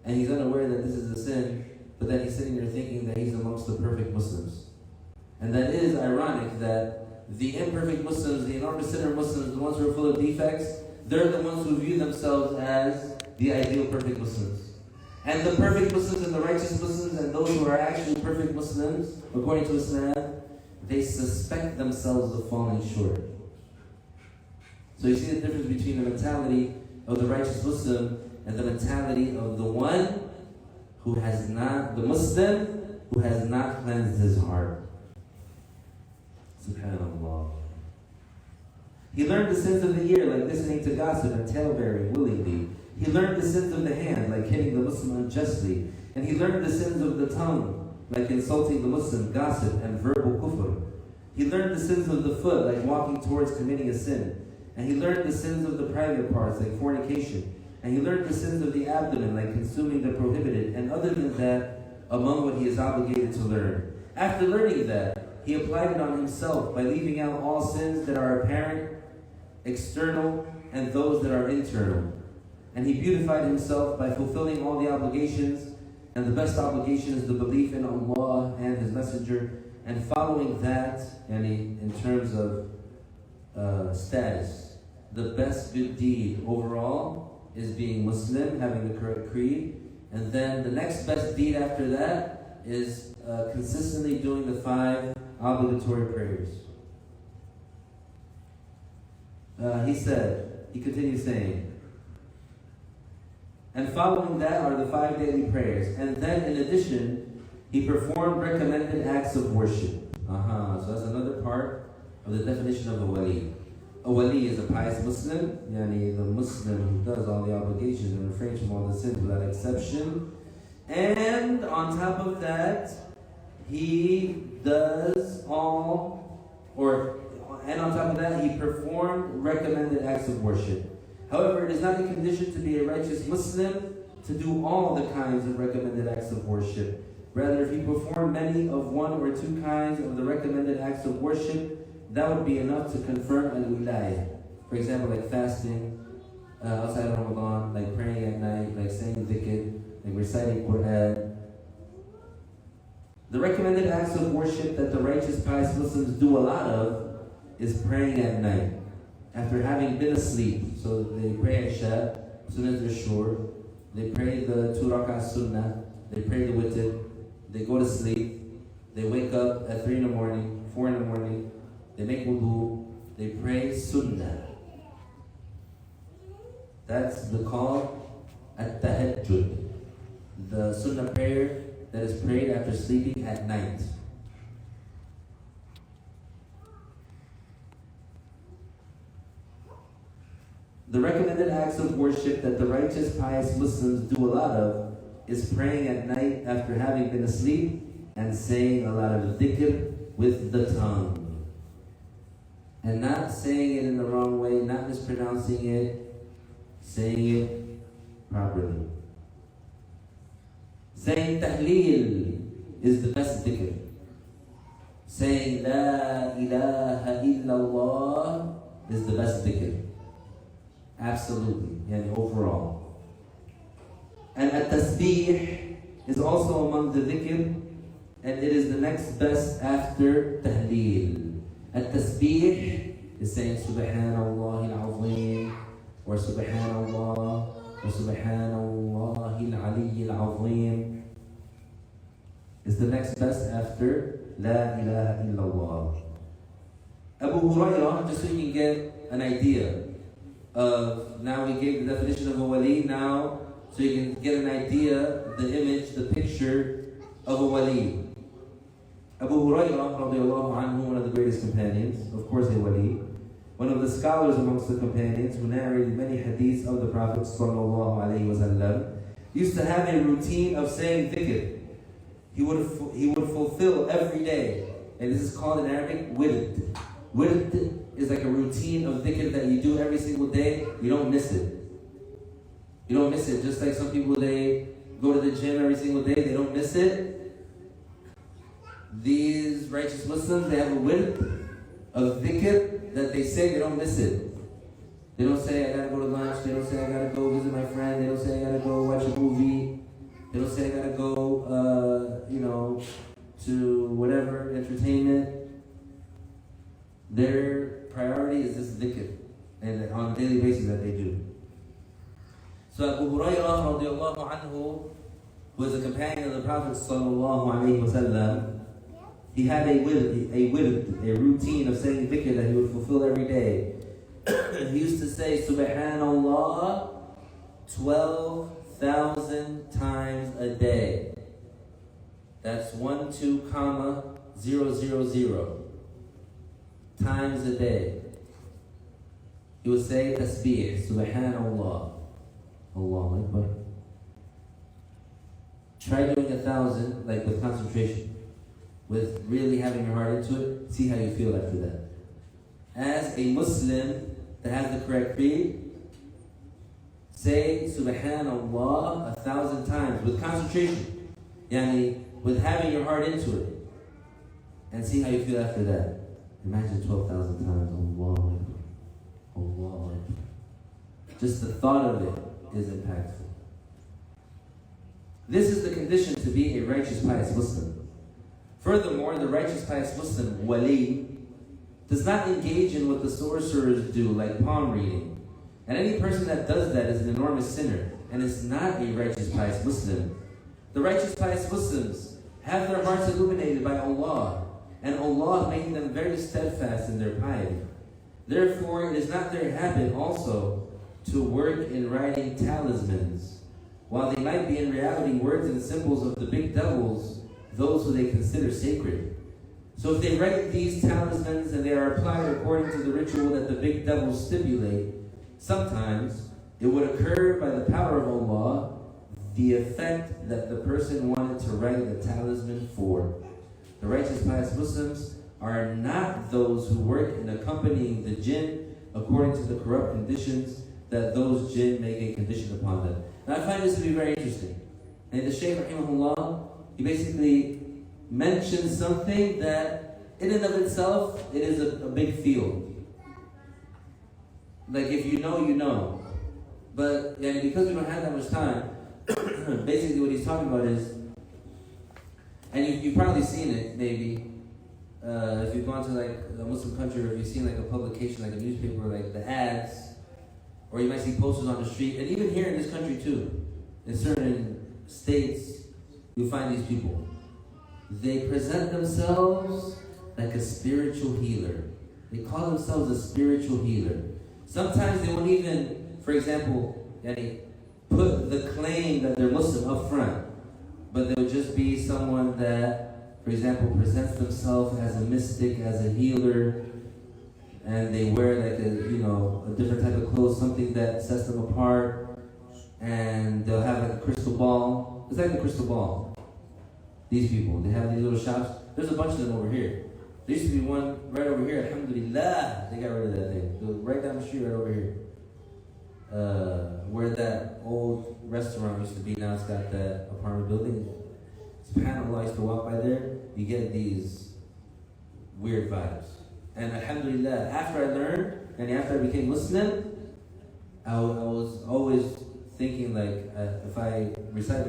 and he's unaware that this is a sin, but then he's sitting there thinking that he's amongst the perfect Muslims. And that is ironic that the imperfect Muslims, the enormous sinner Muslims, the ones who are full of defects, they're the ones who view themselves as the ideal perfect Muslims. And the perfect Muslims and the righteous Muslims and those who are actually perfect Muslims, according to Islam, they suspect themselves of falling short. So you see the difference between the mentality of the righteous Muslim and the mentality of the one who has not, the Muslim who has not cleansed his heart. Subhanallah. He learned the sins of the ear, like listening to gossip and tale-bearing willingly. He learned the sins of the hand, like hitting the Muslim unjustly. And he learned the sins of the tongue, like insulting the Muslim, gossip, and verbal kufr. He learned the sins of the foot, like walking towards committing a sin. And he learned the sins of the private parts, like fornication. And he learned the sins of the abdomen, like consuming the prohibited. And other than that, among what he is obligated to learn. After learning that, he applied it on himself by leaving out all sins that are apparent, external, and those that are internal. And he beautified himself by fulfilling all the obligations, and the best obligation is the belief in Allah and His Messenger, and following that, and in terms of status, the best good deed overall is being Muslim, having the correct creed, and then the next best deed after that is consistently doing the 5 obligatory prayers. He continues saying, and following that are the 5 daily prayers. And then in addition, he performed recommended acts of worship. So that's another part of the definition of a wali. A wali is a pious Muslim, yani the Muslim who does all the obligations and refrains from all the sins without exception. And on top of that, he does and on top of that, he performed recommended acts of worship. However, it is not a condition to be a righteous Muslim to do all the kinds of recommended acts of worship. Rather, if you perform many of one or two kinds of the recommended acts of worship, that would be enough to confirm al-wilayah. For example, like fasting outside of Ramadan, like praying at night, like saying dhikr, like reciting Quran. The recommended acts of worship that the righteous pious Muslims do a lot of is praying at night after having been asleep. So they pray Isha, as soon as they're sure. They pray the 2 rak'ah sunnah, they pray the witr, they go to sleep, they wake up at 3 in the morning, 4 in the morning, they make wudu, they pray sunnah. That's the call at-tahajjud, the sunnah prayer that is prayed after sleeping at night. The recommended acts of worship that the righteous pious Muslims do a lot of is praying at night after having been asleep and saying a lot of dhikr with the tongue. And not saying it in the wrong way, not mispronouncing it, saying it properly. Saying tahleel is the best dhikr. Saying la ilaha illallah is the best dhikr. Absolutely, and overall. And at-tasbih is also among the dhikr, and it is the next best after tahleel. At-tasbih is saying Subhanallah al-Azim, or Subhanallah, or Subhanallah al-Ali al-Azim, is the next best after La ilaha illallah. Abu Hurairah, just so you can get an idea of, now we gave the definition of a wali, now so you can get an idea, the image, the picture of a wali. Abu Hurairah, radiallahu anhu, one of the greatest companions, of course a wali, one of the scholars amongst the companions who narrated many hadiths of the Prophet sallallahu alaihi wasallam, used to have a routine of saying dhikr. He would fulfill every day, and this is called in Arabic wird. Wird is like a routine of dhikr that you do every single day. You don't miss it. You don't miss it. Just like some people, they go to the gym every single day, they don't miss it. These righteous Muslims, they have a wird of dhikr that they say, they don't miss it. They don't say, I gotta go to lunch. They don't say, I gotta go visit my friend. They don't say, I gotta go watch a movie. They don't say, I gotta go, to whatever entertainment. Their priority is this dhikr, and on a daily basis that they do. So Abu Hurairah radiallahu anhu, who was a companion of the Prophet sallallahu alaihi wasallam, he had a routine of saying dhikr that he would fulfill every day. He used to say Subhanallah 12,000 times a day. That's 12,000 times a day. He would say tasbih, Subhanallah, Allahu Akbar. Try doing 1,000, like with concentration, with really having your heart into it. See how you feel after that. As a Muslim that has the correct creed, say Subhanallah 1,000 times with concentration, yani with having your heart into it, and see how you feel after that. Imagine 12,000 times. Allah Akbar. Allah Akbar. Just the thought of it is impactful. This is the condition to be a righteous, pious Muslim. Furthermore, the righteous, pious Muslim, wali, does not engage in what the sorcerers do, like palm reading. And any person that does that is an enormous sinner and is not a righteous, pious Muslim. The righteous, pious Muslims have their hearts illuminated by Allah, and Allah made them very steadfast in their piety. Therefore, it is not their habit also to work in writing talismans, while they might be in reality words and symbols of the big devils, those who they consider sacred. So if they write these talismans and they are applied according to the ritual that the big devils stipulate, sometimes it would occur by the power of Allah the effect that the person wanted to write the talisman for. The righteous pious Muslims are not those who work in accompanying the jinn according to the corrupt conditions that those jinn make a condition upon them. And I find this to be very interesting. And the Shaykh, rahimahullah, he basically mentions something that in and of itself, it is a big field. Like if you know, you know. But yeah, because we don't have that much time, basically what he's talking about is, and you've probably seen it maybe, if you've gone to like a Muslim country, or if you've seen like a publication, like a newspaper, like the ads, or you might see posters on the street, and even here in this country too, in certain states, you find these people. They present themselves like a spiritual healer. They call themselves a spiritual healer. Sometimes they won't even, for example, put the claim that they're Muslim up front, but they'll just be someone that, for example, presents themselves as a mystic, as a healer, and they wear like a different type of clothes, something that sets them apart, and they'll have like a crystal ball. It's like a crystal ball. These people, they have these little shops. There's a bunch of them over here. There used to be one right over here. Alhamdulillah, they got rid of that thing. So right down the street, right over here. Where that old restaurant used to be, now it's got that apartment building. SubhanAllah, I used to walk by there. You get these weird vibes. And alhamdulillah, after I learned, and after I became Muslim, I was always thinking like, if I recite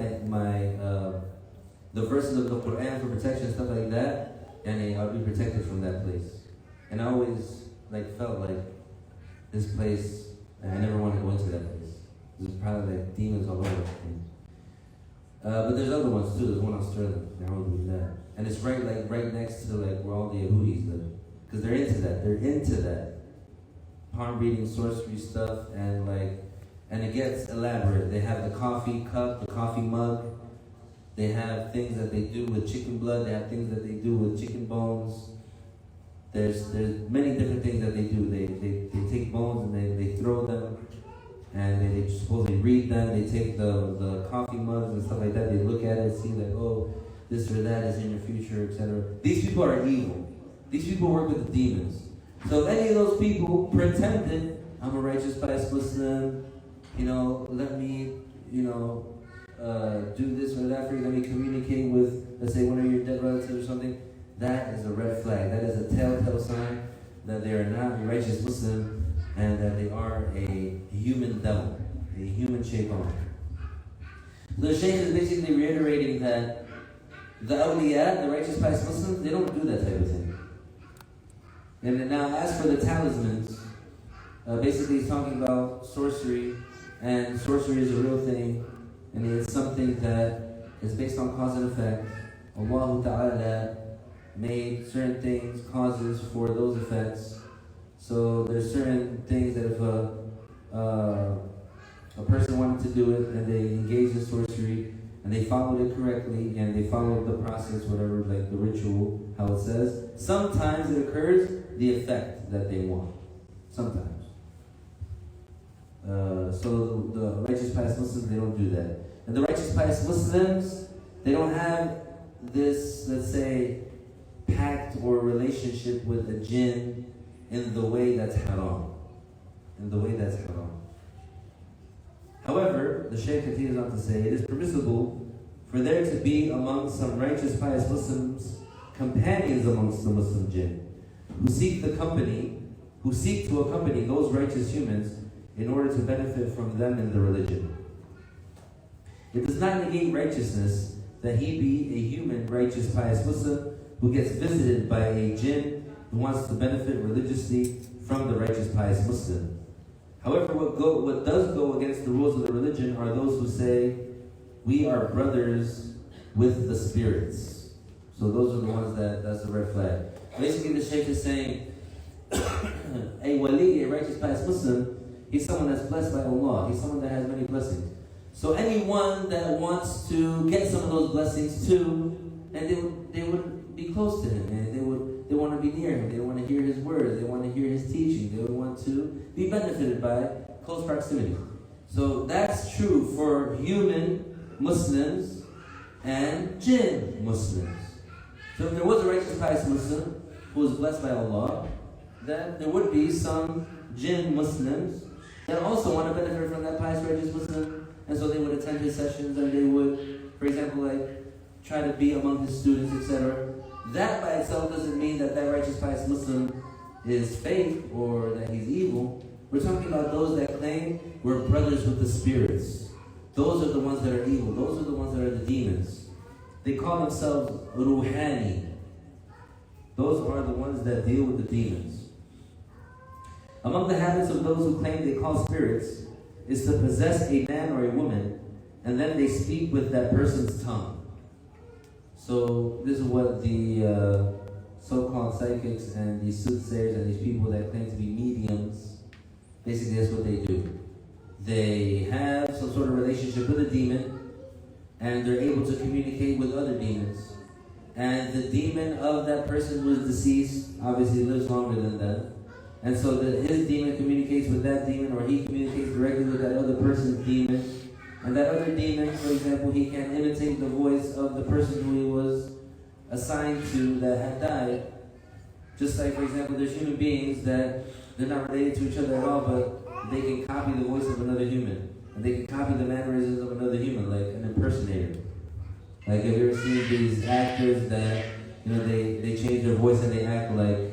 the verses of the Quran for protection and stuff like that, and I'll be protected from that place. And I always felt like this place, and I never wanted to go into that place. There's probably like demons all over the place. But there's other ones too. There's one on Sterling, and it's right next to where all the Yehudis live, because they're into that. They're into that palm reading, sorcery stuff, and it gets elaborate. They have the coffee cup, the coffee mug. They have things that they do with chicken blood. They have things that they do with chicken bones. There's many different things that they do. They take bones and they throw them, and they supposedly read them. They take the coffee mugs and stuff like that. They look at it, see this or that is in your future, etc. These people are evil. These people work with the demons. So if any of those people pretended, I'm a righteous pious Muslim, let me, do this or that for you, let me communicate with, let's say, one of your dead relatives or something, that is a red flag. That is a telltale sign that they are not a righteous Muslim and that they are a human devil, a human shaitan. So the Shaykh is basically reiterating that the awliya, the righteous pious Muslims, they don't do that type of thing. And now as for the talismans, basically he's talking about sorcery, and sorcery is a real thing, and it's something that is based on cause and effect. Allah Ta'ala made certain things causes for those effects. So there's certain things that if a person wanted to do it and they engaged in sorcery and they followed it correctly and they followed the process, whatever, like the ritual, how it says, sometimes it occurs the effect that they want. Sometimes. So the righteous pious Muslims, they don't do that. And the righteous pious Muslims, they don't have this, let's say, pact or relationship with the jinn in the way that's haram. In the way that's haram. However, the Shaykh continues on to say, it is permissible for there to be among some righteous pious Muslims companions amongst the Muslim jinn who seek to accompany those righteous humans in order to benefit from them in the religion. It does not negate righteousness that he be a human righteous pious Muslim who gets visited by a jinn who wants to benefit religiously from the righteous pious Muslim. However, what does go against the rules of the religion are those who say, we are brothers with the spirits. So those are the ones that's the red flag. Basically, the Shaykh is saying, a wali, a righteous pious Muslim, he's someone that's blessed by Allah. He's someone that has many blessings. So anyone that wants to get some of those blessings too, and they would be close to him, and they would want to be near him. They don't want to hear his words. They want to hear his teaching. They would want to be benefited by close proximity. So that's true for human Muslims and jinn Muslims. So if there was a righteous, pious Muslim who was blessed by Allah, then there would be some jinn Muslims that also want to benefit from that pious, righteous Muslim, and so they would attend his sessions, and they would, for example, like try to be among his students, etc. That by itself doesn't mean that that righteous, pious Muslim is fake or that he's evil. We're talking about those that claim we're brothers with the spirits. Those are the ones that are evil. Those are the ones that are the demons. They call themselves ruhani. Those are the ones that deal with the demons. Among the habits of those who claim they call spirits is to possess a man or a woman, and then they speak with that person's tongue. So this is what the so-called psychics and these soothsayers and these people that claim to be mediums, basically that's what they do. They have some sort of relationship with a demon, and they're able to communicate with other demons. And the demon of that person who is deceased obviously lives longer than them. And so his demon communicates with that demon, or he communicates directly with that other person's demon. And that other demon, for example, he can imitate the voice of the person who he was assigned to that had died. Just like, for example, there's human beings that they're not related to each other at all, but they can copy the voice of another human. And they can copy the mannerisms of another human, like an impersonator. Like, have you ever seen these actors that, they change their voice and they act like,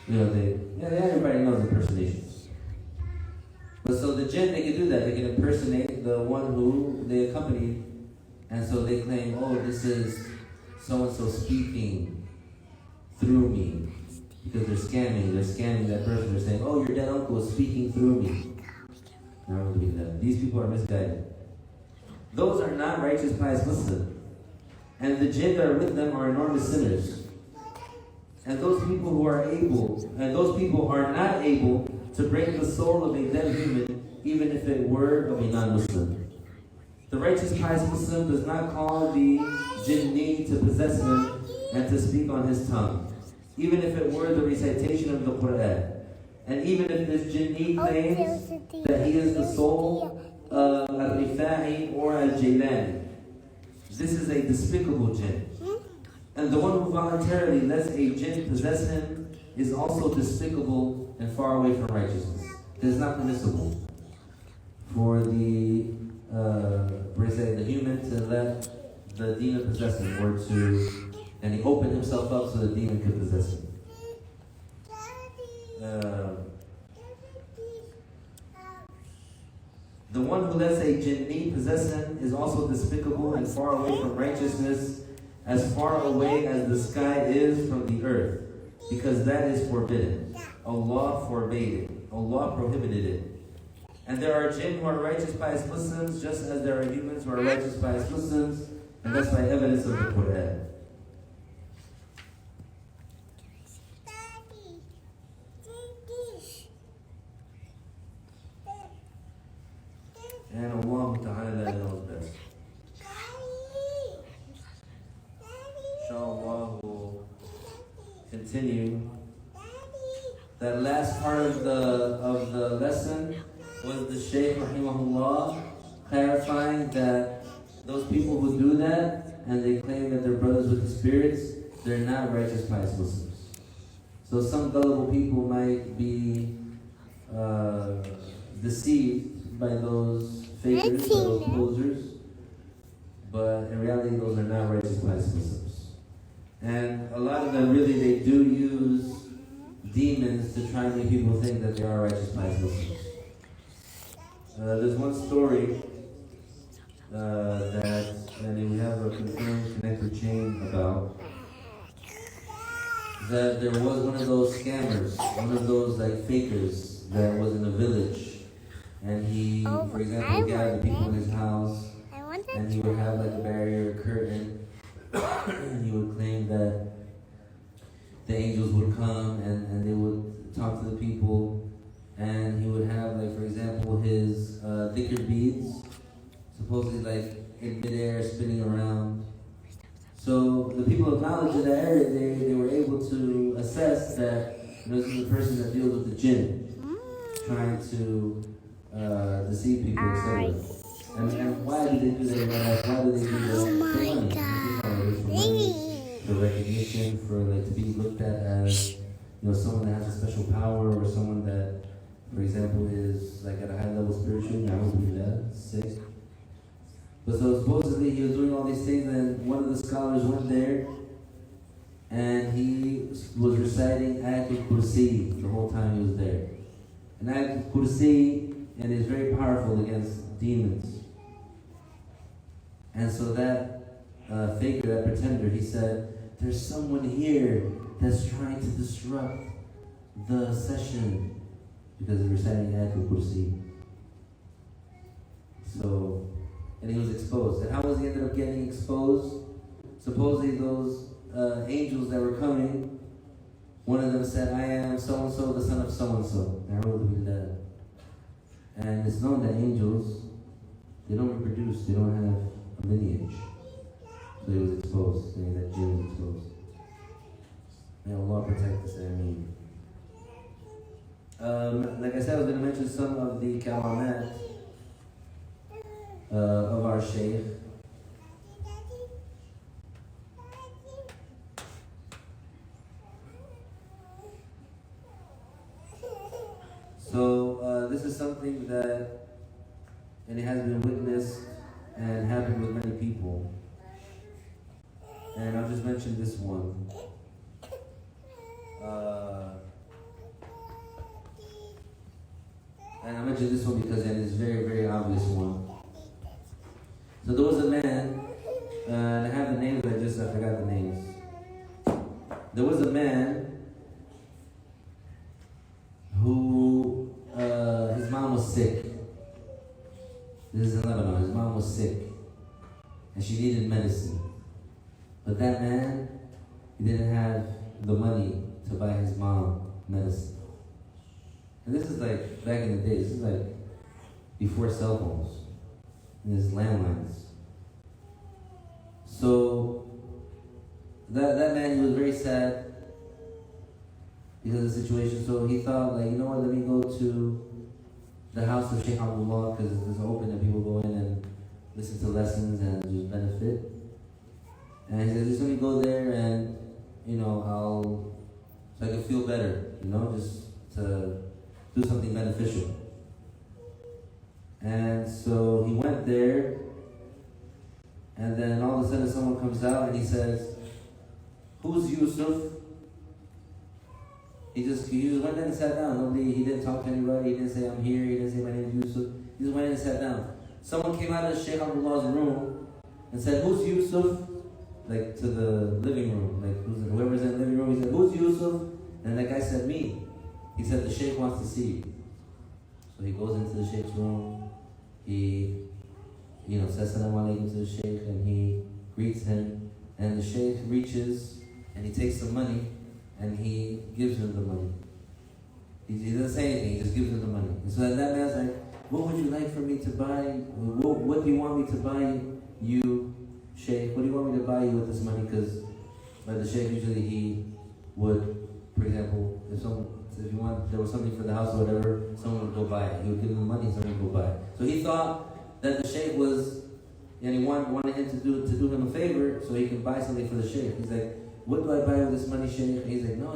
everybody knows impersonations. But so the jinn, they can do that. They can impersonate the one who they accompanied. And so they claim, oh, this is so-and-so speaking through me. Because they're scamming that person. They're saying, oh, your dead uncle is speaking through me. I don't believe that. These people are misguided. Those are not righteous, pious Muslims. And the jinn that are with them are enormous sinners. And those people are not able to bring the soul of a dead human, even if it were of a non-Muslim. The righteous, pious Muslim does not call the jinni to possess him and to speak on his tongue, even if it were the recitation of the Quran. And even if this jinni claims that he is the soul of Al-Rifa'i or Al-Jailani. This is a despicable jinn. And the one who voluntarily lets a jinn possess him is also despicable and far away from righteousness. It is not permissible for the human to let the demon possess him, and he opened himself up so the demon could possess him. The one who lets a jinni possess him is also despicable and far away from righteousness, as far away as the sky is from the earth, because that is forbidden. Allah forbade it. Allah prohibited it. And there are jinn who are righteous, pious Muslims, just as there are humans who are righteous, pious Muslims, and that's by evidence of the Quran. And Allah Ta'ala knows best. Inshallah, we'll continue. That last part of the lesson was the Shaykh rahimahullah clarifying that those people who do that and they claim that they're brothers with the spirits, they're not righteous, pious Muslims. So some gullible people might be deceived by those fakers, those posers, but in reality those are not righteous, pious Muslims. And a lot of them really, they do use demons to try and make people think that they are righteous, pious Muslims. There's one story and we have a confirmed connected chain about that there was one of those scammers, one of those like fakers that was in a village, and he, for example, would gather people in his house, and he would have like a barrier, a curtain, and he would claim that the angels would come and they would talk to the people, and he would have, like, for example, his dhikr beads supposedly like in midair spinning around. So the people of knowledge in that area, they were able to assess that this is a person that deals with the jinn, trying to deceive people, etc. And why do they do that? Why do they do that? For money. For money, for recognition, for like to be looked at as someone that has a special power, or someone that, for example, is like at a high level spiritually. I would believe that sick. But so supposedly he was doing all these things, and one of the scholars went there, and he was reciting Ayatul Kursi the whole time he was there. And Ayatul Kursi, and is very powerful against demons. And so that faker, that pretender, he said, there's someone here that's trying to disrupt the session because of reciting Ayatul Kursi. So, and he was exposed. And how was he ended up getting exposed? Supposedly those angels that were coming, one of them said, I am so-and-so, the son of so-and-so. And it's known that angels, they don't reproduce, they don't have a lineage. So he was exposed, saying that jinn was exposed. May Allah protect us, ameen. Like I said, I was going to mention some of the karamat of our Shaykh. So this is something that, and it has been witnessed and happened with many people. And I'll just mention this one. And I mention this one because it is a very, very obvious one. So there was a man, and I have the names, I forgot the names. There was a man who, his mom was sick. This is in Lebanon. His mom was sick, and she needed medicine. But that man, he didn't have the money to buy his mom medicine. And this is like back in the day. This is like before cell phones. And there's landlines. So that man, he was very sad because of the situation. So he thought, like, you know what, let me go to the house of Shaykh because it's open and people go in and listen to lessons and just benefit. And he said, just let me go there and, so I can feel better, just to do something beneficial. And so he went there, and then all of a sudden someone comes out and he says, who's Yusuf? He just went in and sat down. He didn't talk to anybody, he didn't say I'm here, he didn't say my name is Yusuf. He just went in and sat down. Someone came out of Shaykh Abdullah's room and said, who's Yusuf? Like to the living room, like whoever's in the living room, he said, who's Yusuf? And that guy said, me. He said, the Shaykh wants to see you. So he goes into the Shaykh's room, he says Salaam Alaikum to the Shaykh, and he greets him, and the Shaykh reaches, and he takes some money, and he gives him the money. He doesn't say anything, he just gives him the money. And so that man's like, what would you like for me to buy? What do you want me to buy you, Shaykh? What do you want me to buy you with this money? Because the Shaykh usually he would, for example, if you want, there was something for the house or whatever, someone would go buy it. He would give him the money, someone would go buy it. So he thought that the Shaykh was, and he wanted him to do him a favor so he can buy something for the Shaykh. He's like, what do I buy with this money, Shaykh? And he's like, no.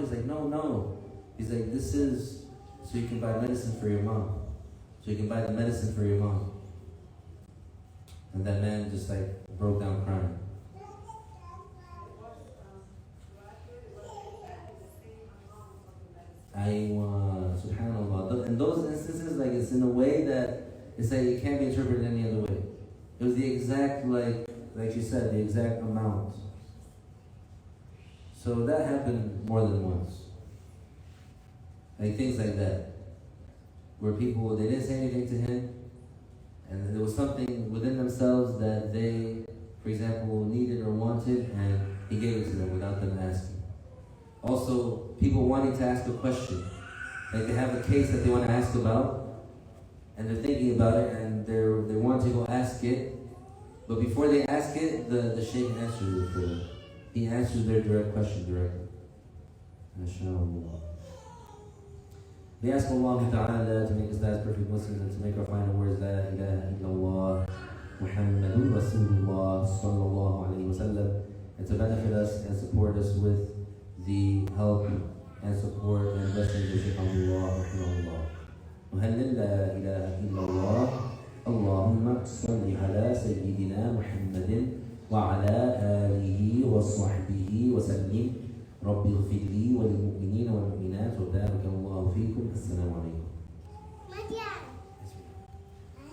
He's like, this is so you can buy medicine for your mom. So you can buy the medicine for your mom. And that man just like broke down crying. Subhanallah. In those instances, like it's in a way that it's like it can't be interpreted any other way. It was the exact, like you said, the exact amount. So that happened more than once. Like things like that. Where people, they didn't say anything to him, and there was something within themselves that they, for example, needed or wanted, and he gave it to them without them asking. Also, people wanting to ask a question. Like they have a case that they want to ask about, and they're thinking about it, and they want to go ask it, but before they ask it, the Shaykh answers it for them. he answers their direct question directly. MashaAllah. We ask Allah Ta'ala to make us as perfect Muslims and to make our final words La ilaha illallah Muhammadun Rasulullah sallallahu alayhi wa sallam, and to benefit us and support us with the help and support and blessings of Shaykh Allah rahimahullah. Muhallil La ilaha illallah Allahumma salli ala Sayyidina Muhammadin wa ala alihi wa sahbihi wa sallim. Rabbi ghfirli wa lil mu'minina wal